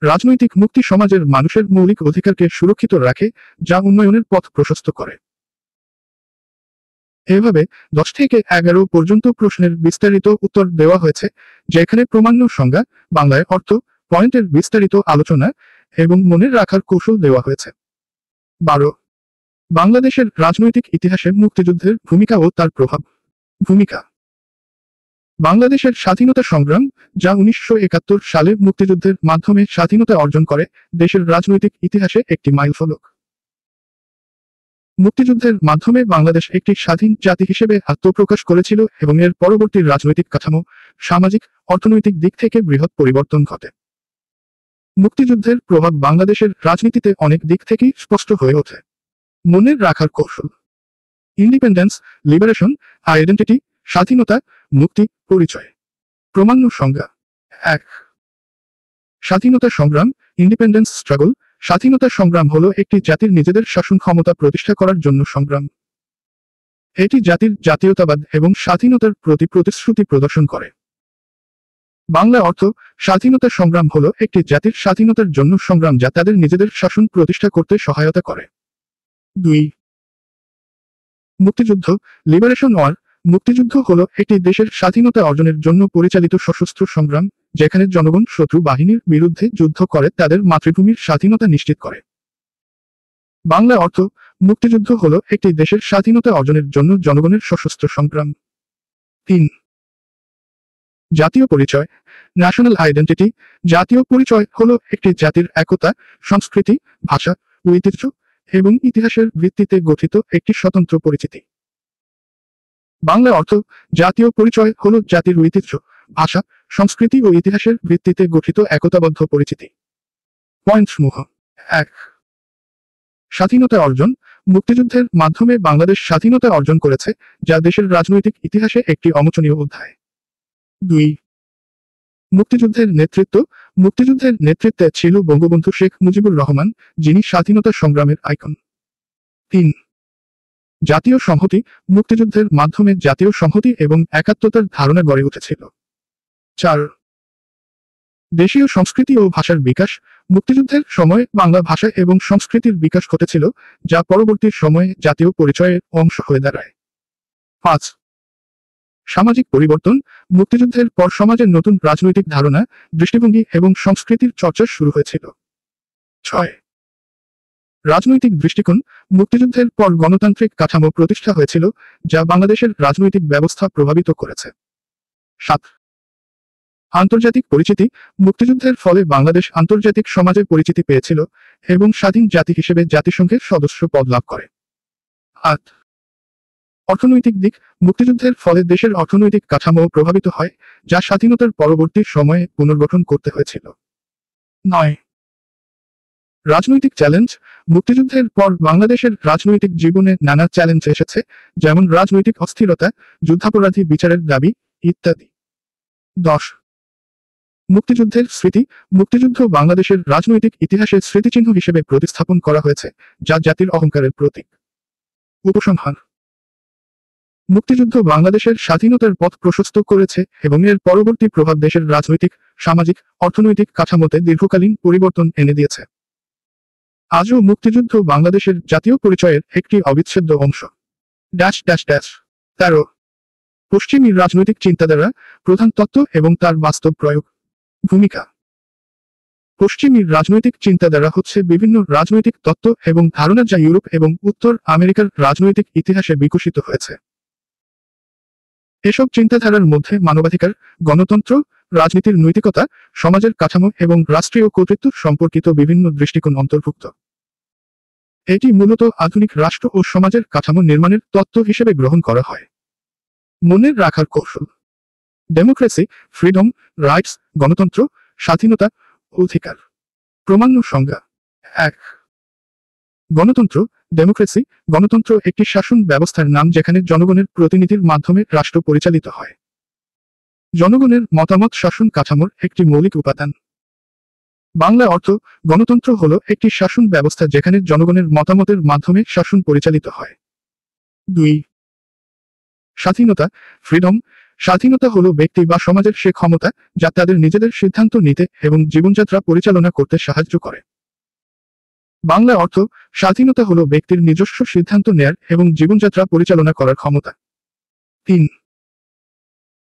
[SPEAKER 1] রাজনৈতিক মুক্তি সমাজের মানুষের মৌলিক অধিকারকে সুরক্ষিত রাখে, যা উন্নয়নের পথ প্রশস্ত করে। এভাবে 10 থেকে 11 পর্যন্ত প্রশ্নের বিস্তারিত উত্তর দেওয়া হয়েছে, যেখানে প্রমাণ্য সংজ্ঞা, বাংলায় অর্থ, পয়েন্টের বিস্তারিত আলোচনা এবং মনে রাখার কৌশল দেওয়া হয়েছে। 12. বাংলাদেশের রাজনৈতিক ইতিহাসে মুক্তিযুদ্ধের ভূমিকা ও তার প্রভাব। ভূমিকা। বাংলাদেশের স্বাধীনতা সংগ্রাম, যা 1971 সালে মুক্তিযুদ্ধের মাধ্যমে স্বাধীনতা অর্জন করে, দেশের রাজনৈতিক ইতিহাসে একটি মাইলফলক। মুক্তিযুদ্ধের মাধ্যমে বাংলাদেশ একটি স্বাধীন জাতি হিসেবে আত্মপ্রকাশ করেছিল এবং এর পরবর্তী রাজনৈতিক কাঠামো, সামাজিক, অর্থনৈতিক দিক থেকে বৃহৎ পরিবর্তন ঘটে। মুক্তিযুদ্ধের প্রভাব বাংলাদেশের রাজনীতিতে অনেক দিক থেকেই স্পষ্ট হয়ে ওঠে। মনে রাখার কৌশল। Independence, liberation, identity. স্বাধীনতা, মুক্তি, পরিচয়। প্রমাণ্য সংজ্ঞা। 1. স্বাধীনতা সংগ্রাম, ইন্ডিপেন্ডেন্স স্ট্রাগল। স্বাধীনতা সংগ্রাম হলো একটি জাতির নিজেদের শাসন ক্ষমতা প্রতিষ্ঠা করার জন্য সংগ্রাম। এটি জাতির জাতীয়তাবাদ এবং স্বাধীনতার প্রতি প্রতিশ্রুতি প্রদর্শন করে। বাংলা অর্থ স্বাধীনতা সংগ্রাম হলো একটি জাতির স্বাধীনতার জন্য সংগ্রাম যা তাদের নিজেদের শাসন প্রতিষ্ঠা করতে সহায়তা করে। 2. মুক্তিযুদ্ধ, লিবারেশন ওয়ার। মুক্তিযুদ্ধ হলো একটি দেশের স্বাধীনতা অর্জনের জন্য পরিচালিত সশস্ত্র সংগ্রাম, যেখানে জনগণ শত্রু বাহিনীর বিরুদ্ধে যুদ্ধ করে তাদের মাতৃভূমির স্বাধীনতা নিশ্চিত করে। বাংলা অর্থ মুক্তিযুদ্ধ হলো একটি দেশের স্বাধীনতা অর্জনের জন্য জনগণের সশস্ত্র সংগ্রাম। 3. জাতীয় পরিচয়, ন্যাশনাল আইডেন্টিটি। জাতীয় পরিচয় হলো একটি জাতির একতা, সংস্কৃতি, ভাষা, ঐতিহ্য এবং ইতিহাসের ভিত্তিতে গঠিত একটি স্বতন্ত্র পরিচিতি। বাংলা অর্থ জাতীয় পরিচয় হলো জাতির ঐতিহ্য, ভাষা, সংস্কৃতি ও ইতিহাসের ভিত্তিতে গঠিত একতাবদ্ধ পরিচিতি। পয়েন্টসমূহ। 1. স্বাধীনতা অর্জন। মুক্তিযুদ্ধের মাধ্যমে বাংলাদেশ স্বাধীনতা অর্জন করেছে, যা দেশের রাজনৈতিক ইতিহাসে একটি অমোচনীয় অধ্যায়। 2. মুক্তিযুদ্ধের নেতৃত্ব। মুক্তিযুদ্ধের নেতৃত্বে ছিল বঙ্গবন্ধু শেখ মুজিবুর রহমান, যিনি স্বাধীনতা সংগ্রামের আইকন। 3. জাতীয় সংহতি। মুক্তিযুদ্ধের মাধ্যমে জাতীয় সংহতি এবং একাত্মতার ধারণা গড়ে উঠেছিল। 4. দেশীয় সংস্কৃতি ও ভাষার বিকাশ। মুক্তিযুদ্ধের সময় বাংলা ভাষা এবং সংস্কৃতির বিকাশ ঘটেছিল, যা পরবর্তী সময়ে জাতীয় পরিচয়ের অংশ হয়ে দাঁড়ায়। 5. সামাজিক পরিবর্তন। মুক্তিযুদ্ধের পর সমাজের নতুন রাজনৈতিক ধারণা, দৃষ্টিভঙ্গি এবং সংস্কৃতির চর্চা শুরু হয়েছিল। 6. রাজনৈতিক দৃষ্টিকোণ, মুক্তিযুদ্ধের পর গণতান্ত্রিক কাঠামো প্রতিষ্ঠা হয়েছিল, যা বাংলাদেশের রাজনৈতিক ব্যবস্থা প্রভাবিত করেছে। 7. আন্তর্জাতিক পরিচিতি, মুক্তিযুদ্ধের ফলে বাংলাদেশ আন্তর্জাতিক সমাজে পরিচিতি পেয়েছিল এবং স্বাধীন জাতি হিসেবে জাতিসংঘের সদস্য পদ লাভ করে। 8. অর্থনৈতিক দিক, মুক্তিযুদ্ধের ফলে দেশের অর্থনৈতিক কাঠামো প্রভাবিত হয়, যা স্বাধীনতার পরবর্তী সময়ে পুনর্গঠন করতে হয়েছিল। 9. রাজনৈতিক চ্যালেঞ্জ, মুক্তিযুদ্ধের পর বাংলাদেশের রাজনৈতিক জীবনে নানা চ্যালেঞ্জ এসেছে, যেমন রাজনৈতিক অস্থিরতা, যুদ্ধাপরাধী বিচারের দাবি ইত্যাদি। 10. মুক্তিযুদ্ধের স্মৃতি, মুক্তিযুদ্ধ বাংলাদেশের রাজনৈতিক ইতিহাসের স্মৃতিচিহ্ন হিসেবে প্রতিস্থাপন করা হয়েছে, যা জাতির অহংকারের প্রতীক। উপসংহার: মুক্তিযুদ্ধ বাংলাদেশের স্বাধীনতার পথ প্রশস্ত করেছে এবং এর পরবর্তী প্রভাব দেশের রাজনৈতিক, সামাজিক, অর্থনৈতিক কাঠামোতে দীর্ঘকালীন পরিবর্তন এনে দিয়েছে। আজও মুক্তিযুদ্ধ বাংলাদেশের জাতীয় পরিচয়ের একটি অবিচ্ছেদ্য অংশ। 13. পশ্চিমী রাজনৈতিক চিন্তাধারা, প্রধান তত্ত্ব এবং তার বাস্তব প্রয়োগ। ভূমিকা: পশ্চিমী রাজনৈতিক চিন্তাধারা হচ্ছে বিভিন্ন রাজনৈতিক তত্ত্ব এবং ধারণা যা ইউরোপ এবং উত্তর আমেরিকার রাজনৈতিক ইতিহাসে বিকশিত হয়েছে। এসব চিন্তাধারার মধ্যে মানবাধিকার, গণতন্ত্র, রাজনীতির নৈতিকতা, সমাজের কাঠামো এবং রাষ্ট্রীয় কর্তৃত্ব সম্পর্কিত বিভিন্ন দৃষ্টিকোণ অন্তর্ভুক্ত। এটি মূলত আধুনিক রাষ্ট্র ও সমাজের কাঠামো নির্মাণের তত্ত্ব হিসেবে গ্রহণ করা হয়। মনে রাখার কৌশল: ডেমোক্রেসি, ফ্রিডম, রাইটস, গণতন্ত্র, স্বাধীনতা, অধিকার। প্রমাণ্য সংজ্ঞা: 1. গণতন্ত্র, ডেমোক্রেসি, গণতন্ত্র একটি শাসন ব্যবস্থার নাম যেখানে জনগণের প্রতিনিধির মাধ্যমে রাষ্ট্র পরিচালিত হয়। জনগণের মতামত শাসন কাঠামোর একটি মৌলিক উপাদান। বাংলা অর্থ: গণতন্ত্র হলো একটি শাসন ব্যবস্থা যেখানে জনগণের মতামতের মাধ্যমে শাসন পরিচালিত হয়। 2. স্বাধীনতা, ফ্রিডম, স্বাধীনতা হলো ব্যক্তি বা সমাজের সে ক্ষমতা যা তাদের নিজেদের সিদ্ধান্ত নিতে এবং জীবনযাত্রা পরিচালনা করতে সাহায্য করে। বাংলা অর্থ: স্বাধীনতা হলো ব্যক্তির নিজস্ব সিদ্ধান্ত নেয়ার এবং জীবনযাত্রা পরিচালনা করার ক্ষমতা। 3.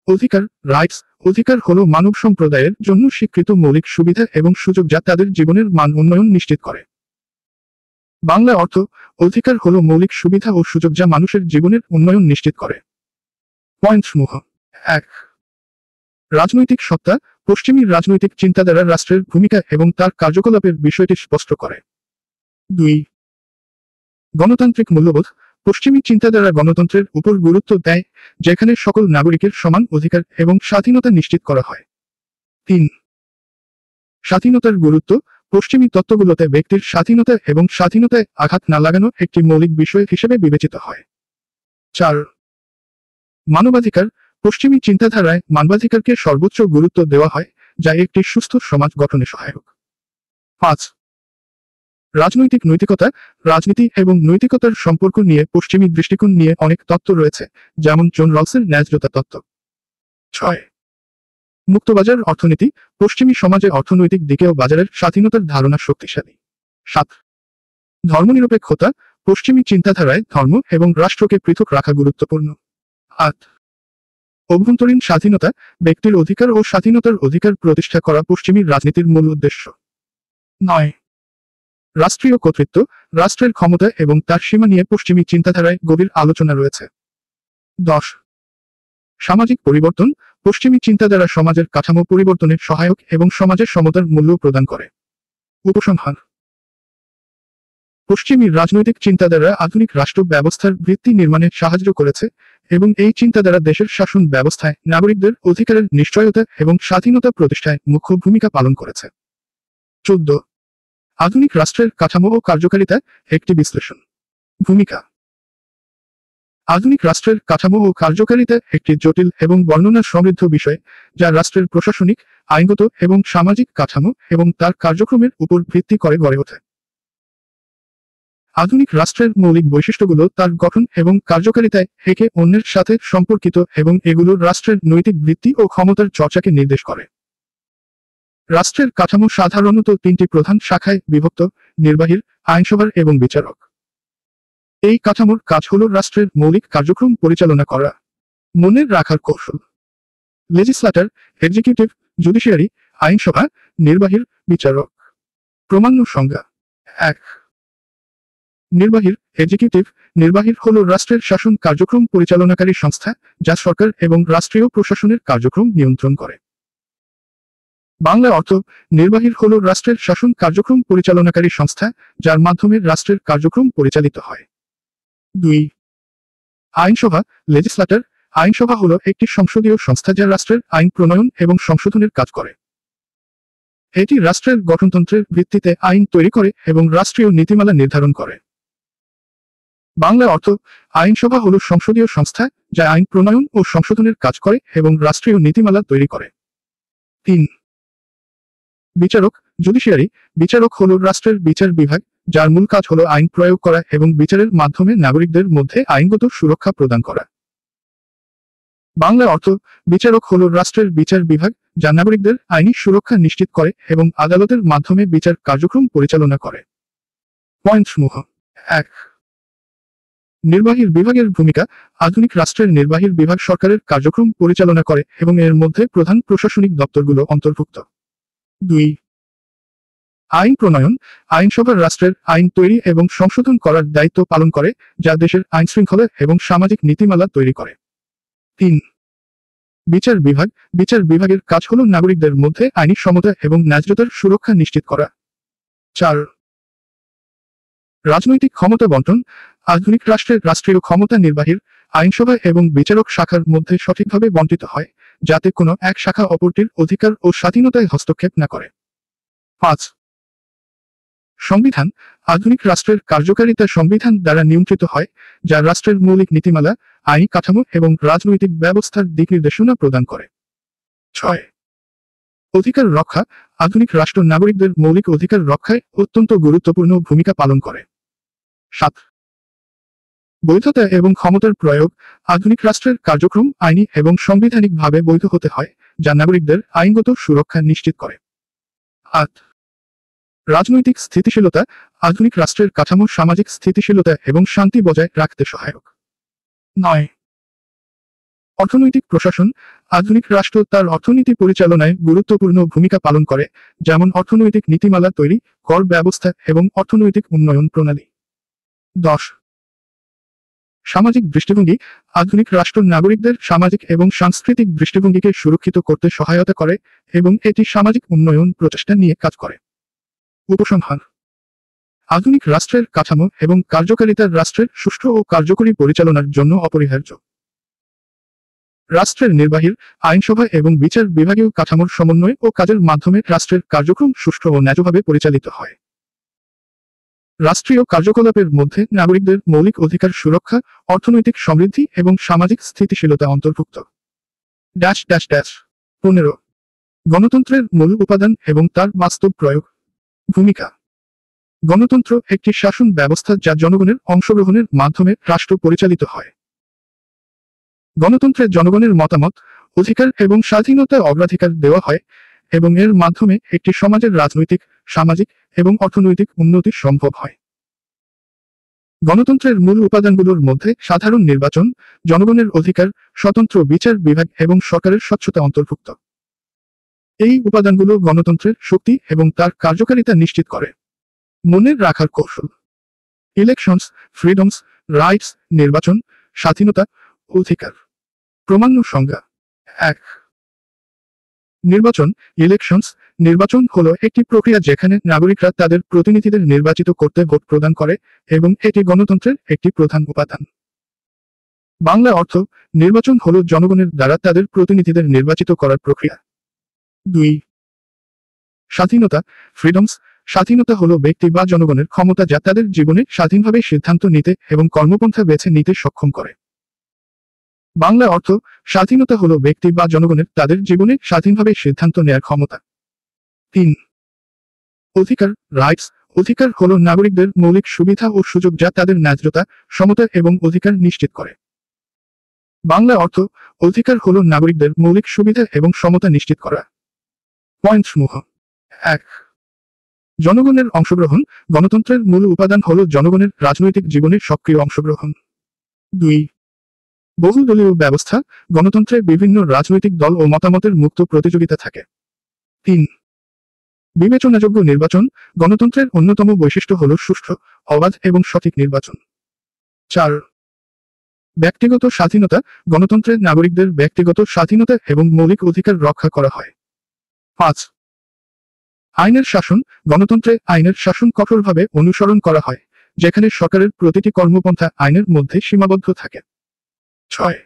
[SPEAKER 1] অধিকার, রাইটস, অধিকার হলো মানব সম্প্রদায়ের জন্য স্বীকৃত মৌলিক সুবিধা এবং সুযোগ যা তাদের জীবনের মান উন্নয়ন নিশ্চিত করে। বাংলা অর্থ: অধিকার হলো মৌলিক সুবিধা ও সুযোগ যা মানুষের জীবনের উন্নয়ন নিশ্চিত করে। পয়েন্টসমূহ: 1. রাজনৈতিক সত্তা, পশ্চিমী রাজনৈতিক চিন্তাধারা রাষ্ট্রের ভূমিকা এবং তার কার্যকলাপের বিষয়টি স্পষ্ট করে। 2. গণতান্ত্রিক মূল্যবোধ, পশ্চিমী চিন্তাধারা গণতন্ত্রের উপর গুরুত্ব দেয়, যেখানে সকল নাগরিকের সমান অধিকার এবং স্বাধীনতা নিশ্চিত করা হয়। 3. স্বাধীনতার গুরুত্ব, পশ্চিমী তত্ত্বগুলোতে ব্যক্তির স্বাধীনতা এবং স্বাধীনতায় আঘাত না লাগানো একটি মৌলিক বিষয় হিসেবে বিবেচিত হয়। 4. মানবাধিকার, পশ্চিমী চিন্তাধারায় মানবাধিকারকে সর্বোচ্চ গুরুত্ব দেওয়া হয়, যা একটি সুস্থ সমাজ গঠনে সহায়ক। 5. রাজনৈতিক নৈতিকতা, রাজনীতি এবং নৈতিকতার সম্পর্ক নিয়ে পশ্চিমী দৃষ্টিকোণ নিয়ে অনেক তত্ত্ব রয়েছে, যেমন জন রলসের ন্যায্যতা তত্ত্ব। 6. মুক্তবাজার অর্থনীতি, পশ্চিমী সমাজে অর্থনৈতিক দিকেও বাজারের স্বাধীনতার ধারণা শক্তিশালী। 7. ধর্মনিরপেক্ষতা, পশ্চিমী চিন্তাধারায় ধর্ম এবং রাষ্ট্রকে পৃথক রাখা গুরুত্বপূর্ণ। 8. অভ্যন্তরীণ স্বাধীনতা, ব্যক্তির অধিকার ও স্বাধীনতার অধিকার প্রতিষ্ঠা করা পশ্চিমী রাজনীতির মূল উদ্দেশ্য। 9. রাষ্ট্রীয় কর্তৃত্ব, রাষ্ট্রের ক্ষমতা এবং তার সীমা নিয়ে পশ্চিমী চিন্তাধারায় গভীর আলোচনা রয়েছে। 10. সামাজিক পরিবর্তন, পশ্চিমী চিন্তাধারা সমাজের কাঠামো পরিবর্তনে সহায়ক এবং সমাজের সমতার মূল্য প্রদান করে। উপসংহার: পশ্চিমী রাজনৈতিক চিন্তাধারা আধুনিক রাষ্ট্র ব্যবস্থার ভিত্তি নির্মাণে সাহায্য করেছে এবং এই চিন্তাধারা দেশের শাসন ব্যবস্থায় নাগরিকদের অধিকারের নিশ্চয়তা এবং স্বাধীনতা প্রতিষ্ঠায় মুখ্য ভূমিকা পালন করেছে। 14. আধুনিক রাষ্ট্রের কাঠামো ও কার্যকারিতা, একটি বিশ্লেষণ। ভূমিকা: আধুনিক রাষ্ট্রের কাঠামো ও কার্যকারিতা একটি জটিল এবং বর্ণনা সমৃদ্ধ বিষয়, যা রাষ্ট্রের প্রশাসনিক, আইনগত এবং সামাজিক কাঠামো এবং তার কার্যক্রমের উপর ভিত্তি করে গড়ে ওঠে। আধুনিক রাষ্ট্রের মৌলিক বৈশিষ্ট্যগুলো তার গঠন এবং কার্যকারিতায় একে অন্যের সাথে সম্পর্কিত এবং এগুলো রাষ্ট্রের নৈতিক ভিত্তি ও ক্ষমতার চর্চাকে নির্দেশ করে। রাষ্ট্রের কাঠামো সাধারণত তিনটি প্রধান শাখায় বিভক্ত: নির্বাহী, আইনসভার এবং বিচারক। এই কাঠামোর কাজ হল রাষ্ট্রের মৌলিক কার্যক্রম পরিচালনা করা। মনে রাখার কৌশল: লেজিসলেটর, এক্সিকিউটিভ, জুডিশিয়ারি, আইনসভা, নির্বাহী, বিচারক। প্রমাণ্য সংজ্ঞা: 1. নির্বাহীর এক্সিকিউটিভ নির্বাহীর হল রাষ্ট্রের শাসন কার্যক্রম পরিচালনাকারী সংস্থা যা সরকার এবং রাষ্ট্রীয় প্রশাসনের কার্যক্রম নিয়ন্ত্রণ করে। বাংলা অর্থ নির্বাহীর হল রাষ্ট্রের শাসন কার্যক্রম পরিচালনাকারী সংস্থা যার মাধ্যমে রাষ্ট্রের কার্যক্রম পরিচালিত হয়। 2. আইনসভা লেজিসলেটর আইনসভা হল একটি সংসদীয় সংস্থা যা রাষ্ট্রের আইন প্রণয়ন এবং সংশোধনের কাজ করে। এটি রাষ্ট্রের গঠনতন্ত্রের ভিত্তিতে আইন তৈরি করে এবং রাষ্ট্রীয় নীতিমালা নির্ধারণ করে। বাংলা অর্থ আইনসভা হল সংসদীয় সংস্থা যা আইন প্রণয়ন ও সংশোধনের কাজ করে এবং রাষ্ট্রীয় নীতিমালা তৈরি করে। 3. বিচারক জুডিশিয়ারি বিচারক হল রাষ্ট্রের বিচার বিভাগ যার মূল কাজ হল আইন প্রয়োগ করা এবং বিচারের মাধ্যমে নাগরিকদের মধ্যে আইনগত সুরক্ষা প্রদান করা। বাংলা অর্থ বিচারক হল রাষ্ট্রের বিচার বিভাগ যা নাগরিকদের আইনি সুরক্ষা নিশ্চিত করে এবং আদালতের মাধ্যমে বিচার কার্যক্রম পরিচালনা করে। পয়েন্ট সমূহ। 1. নির্বাহীর বিভাগের ভূমিকা আধুনিক রাষ্ট্রের নির্বাহীর বিভাগ সরকারের কার্যক্রম পরিচালনা করে এবং এর মধ্যে প্রধান প্রশাসনিক দপ্তরগুলো অন্তর্ভুক্ত। 2. আইন প্রণয়ন আইনসভা রাষ্ট্রের আইন তৈরি এবং সংশোধন করার দায়িত্ব পালন করে যা দেশের আইনশৃঙ্খলা এবং সামাজিক নীতিমালা তৈরি করে। 3. বিচার বিভাগ বিচার বিভাগের কাজ হল নাগরিকদের মধ্যে আইনি সমতা এবং ন্যায্যতার সুরক্ষা নিশ্চিত করা। 4. রাজনৈতিক ক্ষমতা বন্টন আধুনিক রাষ্ট্রের রাষ্ট্রীয় ক্ষমতা নির্বাহীর আইনসভা এবং বিচারক শাখার মধ্যে সঠিকভাবে বন্টিত হয় যাতে কোনো এক শাখা অপরটির অধিকার ও স্বাধীনতায় হস্তক্ষেপ না করে। 5. সংবিধান আধুনিক রাষ্ট্রের কার্যকারিতা সংবিধান দ্বারা নিয়ন্ত্রিত হয় যা রাষ্ট্রের মৌলিক নীতিমালা আইনি কাঠামো এবং রাজনৈতিক ব্যবস্থার দিক নির্দেশনা প্রদান করে। 6. অধিকার রক্ষা আধুনিক রাষ্ট্র নাগরিকদের মৌলিক অধিকার রক্ষায় অত্যন্ত গুরুত্বপূর্ণ ভূমিকা পালন করে। 7. বৈধতা এবং ক্ষমতার প্রয়োগ আধুনিক রাষ্ট্রের কার্যক্রম আইনি এবং সাংবিধানিকভাবে বৈধ হতে হয় যা নাগরিকদের আইনগত সুরক্ষা নিশ্চিত করে। 8. রাজনৈতিক স্থিতিশীলতা আধুনিক রাষ্ট্রের কাঠামো সামাজিক স্থিতিশীলতা এবং শান্তি বজায় রাখতে সহায়ক। 9. অর্থনৈতিক প্রশাসন আধুনিক রাষ্ট্র তার অর্থনীতি পরিচালনায় গুরুত্বপূর্ণ ভূমিকা পালন করে যেমন অর্থনৈতিক নীতিমালা তৈরি কর ব্যবস্থা এবং অর্থনৈতিক উন্নয়ন প্রণালী। 10. সামাজিক দৃষ্টিভঙ্গি আধুনিক রাষ্ট্র নাগরিকদের সামাজিক এবং সাংস্কৃতিক দৃষ্টিভঙ্গিকে সুরক্ষিত করতে সহায়তা করে এবং এটি সামাজিক উন্নয়ন প্রচেষ্টা নিয়ে কাজ করে। উপসংহার আধুনিক রাষ্ট্রের কাঠামো এবং কার্যকারিতা রাষ্ট্রের সুষ্ঠু ও কার্যকরী পরিচালনার জন্য অপরিহার্য। রাষ্ট্রের নির্বাহীর আইনসভা এবং বিচার বিভাগীয় কাঠামোর সমন্বয় ও কাজের মাধ্যমে রাষ্ট্রের কার্যক্রম সুষ্ঠু ও ন্যায্যভাবে পরিচালিত হয়। রাষ্ট্রীয় কার্যকলাপের মধ্যে নাগরিকদের মৌলিক অধিকার সুরক্ষা অর্থনৈতিক সমৃদ্ধি এবং সামাজিক স্থিতিশীলতা অন্তর্ভুক্ত। 15 গণতন্ত্রের মূল উপাদান এবং তার বাস্তব প্রয়োগ। ভূমিকা গণতন্ত্র একটি শাসন ব্যবস্থা যা জনগণের অংশগ্রহণের মাধ্যমে রাষ্ট্র পরিচালিত হয়। গণতন্ত্রে জনগণের মতামত অধিকার এবং স্বাধীনতায় অগ্রাধিকার দেওয়া হয় এবং এর মাধ্যমে একটি সমাজের রাজনৈতিক সামাজিক এবং অর্থনৈতিক উন্নতি সম্ভব হয়। গণতন্ত্রের মূল উপাদানগুলোর মধ্যে সাধারণ নির্বাচন জনগণের অধিকার স্বতন্ত্র বিচার বিভাগ এবং সরকারের স্বচ্ছতা অন্তর্ভুক্ত। এই উপাদানগুলো গণতন্ত্রের শক্তি এবং তার কার্যকারিতা নিশ্চিত করে। মনে রাখার কৌশল ইলেকশনস ফ্রিডমস রাইটস নির্বাচন স্বাধীনতা অধিকার। প্রমাণ্য সংজ্ঞা 1 নির্বাচন ইলেকশনস নির্বাচন হলো একটি প্রক্রিয়া যেখানে নাগরিকরা তাদের প্রতিনিধিদের নির্বাচিত করতে ভোট প্রদান করে এবং এটি গণতন্ত্রের একটি প্রধান উপাদান। বাংলা অর্থ নির্বাচন হলো জনগণের দ্বারা তাদের প্রতিনিধিদের নির্বাচিত করার প্রক্রিয়া। 2 স্বাধীনতা ফ্রিডমস স্বাধীনতা হলো ব্যক্তি বা জনগণের ক্ষমতা যা তাদের জীবনে স্বাধীনভাবে সিদ্ধান্ত নিতে এবং কর্মপন্থা বেছে নিতে সক্ষম করে। বাংলা অর্থ স্বাধীনতা হলো ব্যক্তি বা জনগণের তাদের জীবনে স্বাধীনভাবে সিদ্ধান্ত নেয়ার ক্ষমতা। 3 অধিকার রাইটস অধিকার হলো নাগরিকদের মৌলিক সুবিধা ও সুযোগ যা তাদের ন্যায্যতা সমতা এবং অধিকার নিশ্চিত করে। বাংলা অর্থ অধিকার হলো নাগরিকদের মৌলিক সুবিধা এবং সমতা নিশ্চিত করা। পয়েন্ট সমূহ 1 জনগণের অংশগ্রহণ গণতন্ত্রের মূল উপাদান হলো জনগণের রাজনৈতিক জীবনে সক্রিয় অংশগ্রহণ। 2 বহুদলীয় ব্যবস্থা গণতন্ত্রে বিভিন্ন রাজনৈতিক দল ও মতামতের মুক্ত প্রতিযোগিতা থাকে। 3 বিবেচনাযোগ্য নির্বাচন। গণতন্ত্রের অন্যতম বৈশিষ্ট্য হল সুষ্ঠু, অবাধ এবং সঠিক নির্বাচন। 4. ব্যক্তিগত স্বাধীনতা। গণতন্ত্রে নাগরিকদের ব্যক্তিগত স্বাধীনতা এবং মৌলিক অধিকার রক্ষা করা হয়। 5. আইনের শাসন। গণতন্ত্রে আইনের শাসন কঠোরভাবে অনুসরণ করা হয়, যেখানে সরকারের প্রতিটি কর্মপন্থা আইনের মধ্যে সীমাবদ্ধ থাকে। 6.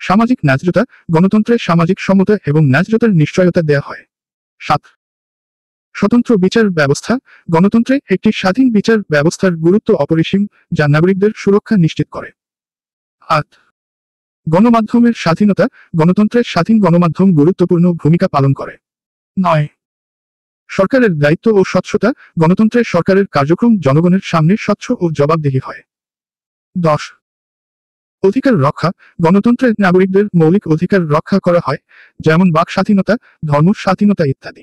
[SPEAKER 1] সামাজিক ন্যায্যতা। গণতন্ত্রে সামাজিক সমতা এবং ন্যায্যতার নিশ্চয়তা দেয়া হয়। 7. স্বতন্ত্র বিচার ব্যবস্থা। গণতন্ত্রে একটি স্বাধীন বিচার ব্যবস্থার গুরুত্ব অপরিসীম, যা নাগরিকদের সুরক্ষা নিশ্চিত করে। 8. গণমাধ্যমের স্বাধীনতা। গণতন্ত্রে স্বাধীন গণমাধ্যম গুরুত্বপূর্ণ ভূমিকা পালন করে। 9. সরকারের দায়িত্ব ও স্বচ্ছতা। গণতন্ত্রে সরকারের কার্যক্রম জনগণের সামনে স্বচ্ছ ও জবাবদিহি হয়। 10. অধিকার রক্ষা। গণতন্ত্রে নাগরিকদের মৌলিক অধিকার রক্ষা করা হয়, যেমন বাক স্বাধীনতা, ধর্ম স্বাধীনতা ইত্যাদি।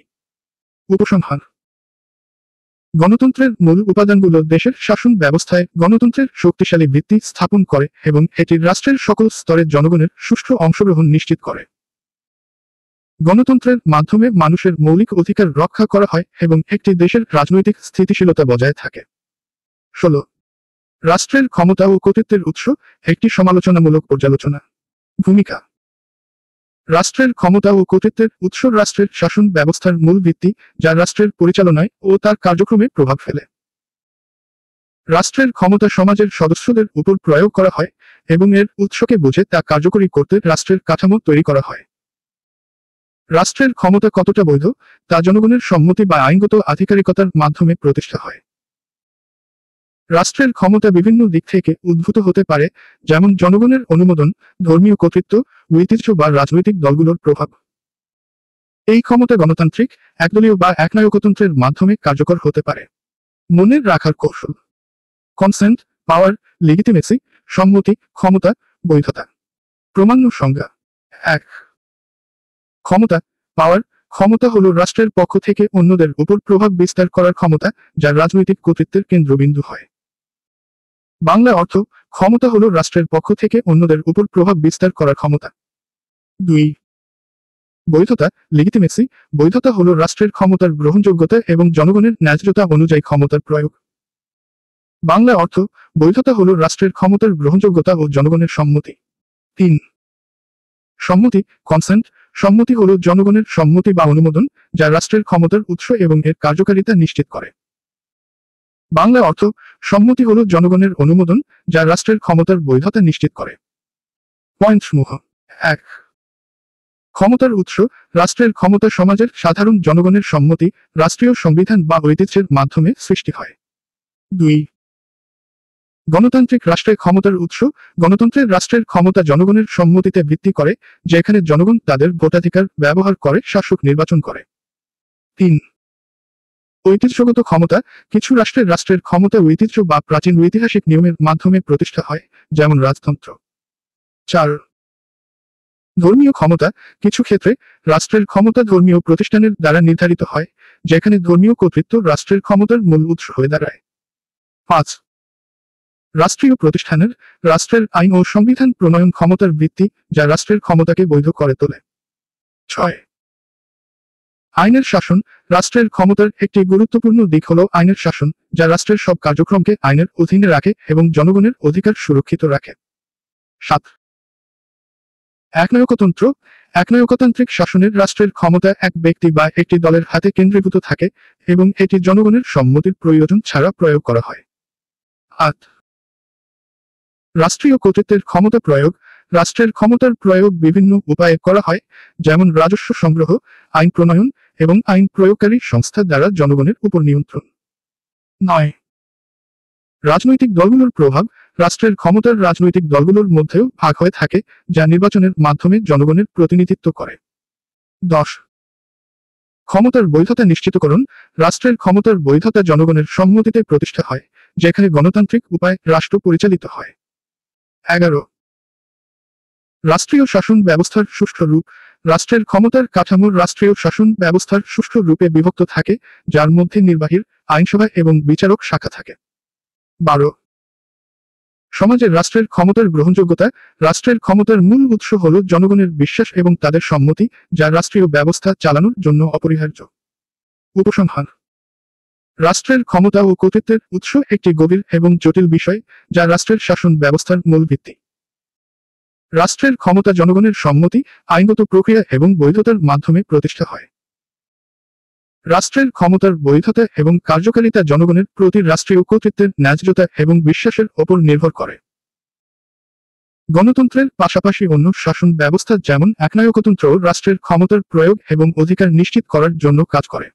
[SPEAKER 1] উপসংহার। গণতন্ত্রের মূল উপাদানগুলো দেশের শাসন ব্যবস্থায় গণতন্ত্রের শক্তিশালী ভিত্তি স্থাপন করে এবং এটি রাষ্ট্রের সকল স্তরে জনগণের সুষ্ঠু অংশগ্রহণ নিশ্চিত করে। গণতন্ত্রের মাধ্যমে মানুষের মৌলিক অধিকার রক্ষা করা হয় এবং একটি দেশের রাজনৈতিক স্থিতিশীলতা বজায় থাকে। 16. রাষ্ট্রের ক্ষমতা ও কর্তৃত্বের উৎস। একটি সমালোচনামূলক পর্যালোচনা। ভূমিকা। রাষ্ট্রের ক্ষমতা ও কর্তৃত্বের উৎস রাষ্ট্রের শাসন ব্যবস্থার মূল ভিত্তি, যা রাষ্ট্রের পরিচালনায় ও তার কার্যক্রমে প্রভাব ফেলে। রাষ্ট্রের ক্ষমতা সমাজের সদস্যদের উপর প্রয়োগ করা হয় এবং এর উৎসকে বুঝে তা কার্যকরী করতে রাষ্ট্রের কাঠামো তৈরি করা হয়। রাষ্ট্রের ক্ষমতা কতটা বৈধ, তা জনগণের সম্মতি বা আইনগত আধিকারিকতার মাধ্যমে প্রতিষ্ঠা হয়। রাষ্ট্রের ক্ষমতা বিভিন্ন দিক থেকে উদ্ভূত হতে পারে, যেমন জনগণের অনুমোদন, ধর্মীয় কর্তৃত্ব, ঐতিহ্য বা রাজনৈতিক দলগুলোর প্রভাব। এই ক্ষমতা গণতান্ত্রিক, একদলীয় বা একনায়কতন্ত্রের মাধ্যমে কার্যকর হতে পারে। মনে রাখার কৌশল। কনসেন্ট, পাওয়ার, লিগিটিমেসি, সম্মতি, ক্ষমতা, বৈধতা। প্রমাণ্য সংজ্ঞা। 1. ক্ষমতা। পাওয়ার। ক্ষমতা হল রাষ্ট্রের পক্ষ থেকে অন্যদের উপর প্রভাব বিস্তার করার ক্ষমতা, যা রাজনৈতিক কর্তৃত্বের কেন্দ্রবিন্দু হয়। বাংলা অর্থ: ক্ষমতা হল রাষ্ট্রের পক্ষ থেকে অন্যদের উপর প্রভাব বিস্তার করার ক্ষমতা। 2. বৈধতা, লিগিটিমেসি। বৈধতা হল রাষ্ট্রের ক্ষমতার গ্রহণযোগ্যতা এবং জনগণের ন্যায্যতা অনুযায়ী ক্ষমতার প্রয়োগ। বাংলা অর্থ: বৈধতা হল রাষ্ট্রের ক্ষমতার গ্রহণযোগ্যতা ও জনগণের সম্মতি। 3. সম্মতি, কনসেন্ট। সম্মতি হল জনগণের সম্মতি বা অনুমোদন, যা রাষ্ট্রের ক্ষমতার উৎস এবং এর কার্যকারিতা নিশ্চিত করে। বাংলা অর্থ: সম্মতি হল জনগণের অনুমোদন, যা রাষ্ট্রের ক্ষমতার বৈধতা নিশ্চিত করে। পয়েন্টসমূহ। 1. ক্ষমতার উৎস। রাষ্ট্রের ক্ষমতা সমাজের সাধারণ জনগণের সম্মতি, রাষ্ট্রীয় সংবিধান বা ঐতিহ্যের মাধ্যমে সৃষ্টি হয়। 2. গণতান্ত্রিক রাষ্ট্রে ক্ষমতার উৎস। গণতন্ত্রের রাষ্ট্রের ক্ষমতা জনগণের সম্মতিতে ভিত্তি করে, যেখানে জনগণ তাদের ভোটাধিকার ব্যবহার করে শাসক নির্বাচন করে। 3. ঐতিহ্যগত ক্ষমতা। কিছু রাষ্ট্রের ক্ষমতা ঐতিহ্য বা প্রাচীন ঐতিহাসিক নিয়মের মাধ্যমে প্রতিষ্ঠা হয়, যেমন রাজতন্ত্র। 4. ধর্মীয় ক্ষমতা। কিছু ক্ষেত্রে রাষ্ট্রের ক্ষমতা ধর্মীয় প্রতিষ্ঠানের দ্বারা নির্ধারিত হয়, যেখানে ধর্মীয় কর্তৃত্ব রাষ্ট্রের ক্ষমতার মূল উৎস হয়ে দাঁড়ায়। 5. রাষ্ট্রীয় প্রতিষ্ঠানের। রাষ্ট্রের আইন ও সংবিধান প্রণয়ন ক্ষমতার ভিত্তি, যা রাষ্ট্রের ক্ষমতাকে বৈধ করে তোলে। 6. আইনের শাসন। রাষ্ট্রের ক্ষমতার একটি গুরুত্বপূর্ণ দিক হল আইনের শাসন, যা রাষ্ট্রের সব কার্যক্রমকে আইনের অধীনে রাখে এবং জনগণের অধিকার সুরক্ষিত রাখে। 7. একনায়কতন্ত্র। একনায়কতান্ত্রিক শাসনের রাষ্ট্রের ক্ষমতা এক ব্যক্তি বা একটি দলের হাতে কেন্দ্রীভূত থাকে এবং এটি জনগণের সম্মতির প্রয়োজন ছাড়া প্রয়োগ করা হয়। 8. রাষ্ট্রীয় কর্তৃত্বের ক্ষমতা প্রয়োগ। রাষ্ট্রের ক্ষমতার প্রয়োগ বিভিন্ন উপায়ে করা হয়, যেমন রাজস্ব সংগ্রহ, আইন প্রণয়ন এবং আইন প্রয়োগকারী সংস্থা দ্বারা জনগণের উপর নিয়ন্ত্রণ। 9. রাজনৈতিক দলগুলোর প্রভাব। রাষ্ট্রের ক্ষমতার রাজনৈতিক দলগুলোর মধ্যেও ভাগ হয়ে থাকে, যা নির্বাচনের মাধ্যমে জনগণের প্রতিনিধিত্ব করে। 10. ক্ষমতার বৈধতা নিশ্চিতকরণ। রাষ্ট্রের ক্ষমতার বৈধতা জনগণের সম্মতিতে প্রতিষ্ঠা হয়, যেখানে গণতান্ত্রিক উপায়ে রাষ্ট্র পরিচালিত হয়। 11. রাষ্ট্রীয় শাসন ব্যবস্থার সুষ্ঠু রূপ। রাষ্ট্রের ক্ষমতার কাঠামো রাষ্ট্রীয় শাসন ব্যবস্থার সুষ্ঠু রূপে বিভক্ত থাকে, যার মধ্যে নির্বাহী, আইনসভা এবং বিচারক শাখা থাকে। 12. সমাজের রাষ্ট্রের ক্ষমতার গ্রহণযোগ্যতা। রাষ্ট্রের ক্ষমতার মূল উৎস হল জনগণের বিশ্বাস এবং তাদের সম্মতি, যা রাষ্ট্রীয় ব্যবস্থা চালানোর জন্য অপরিহার্য। উপসংহার। রাষ্ট্রের ক্ষমতা ও কর্তৃত্বের উৎস একটি গভীর এবং জটিল বিষয়, যা রাষ্ট্রের শাসন ব্যবস্থার মূল ভিত্তি। রাষ্ট্রের ক্ষমতা জনগণের সম্মতি, আইনগত প্রক্রিয়া এবং বৈধতার মাধ্যমে প্রতিষ্ঠা হয়। রাষ্ট্রের ক্ষমতার বৈধতা এবং কার্যকারিতা জনগণের প্রতি রাষ্ট্রীয় কর্তৃত্বের ন্যায্যতা এবং বিশ্বাসের ওপর নির্ভর করে। গণতন্ত্রের পাশাপাশি অন্য শাসন ব্যবস্থা যেমন একনায়কতন্ত্র রাষ্ট্রের ক্ষমতার প্রয়োগ এবং অধিকার নিশ্চিত করার জন্য কাজ করে।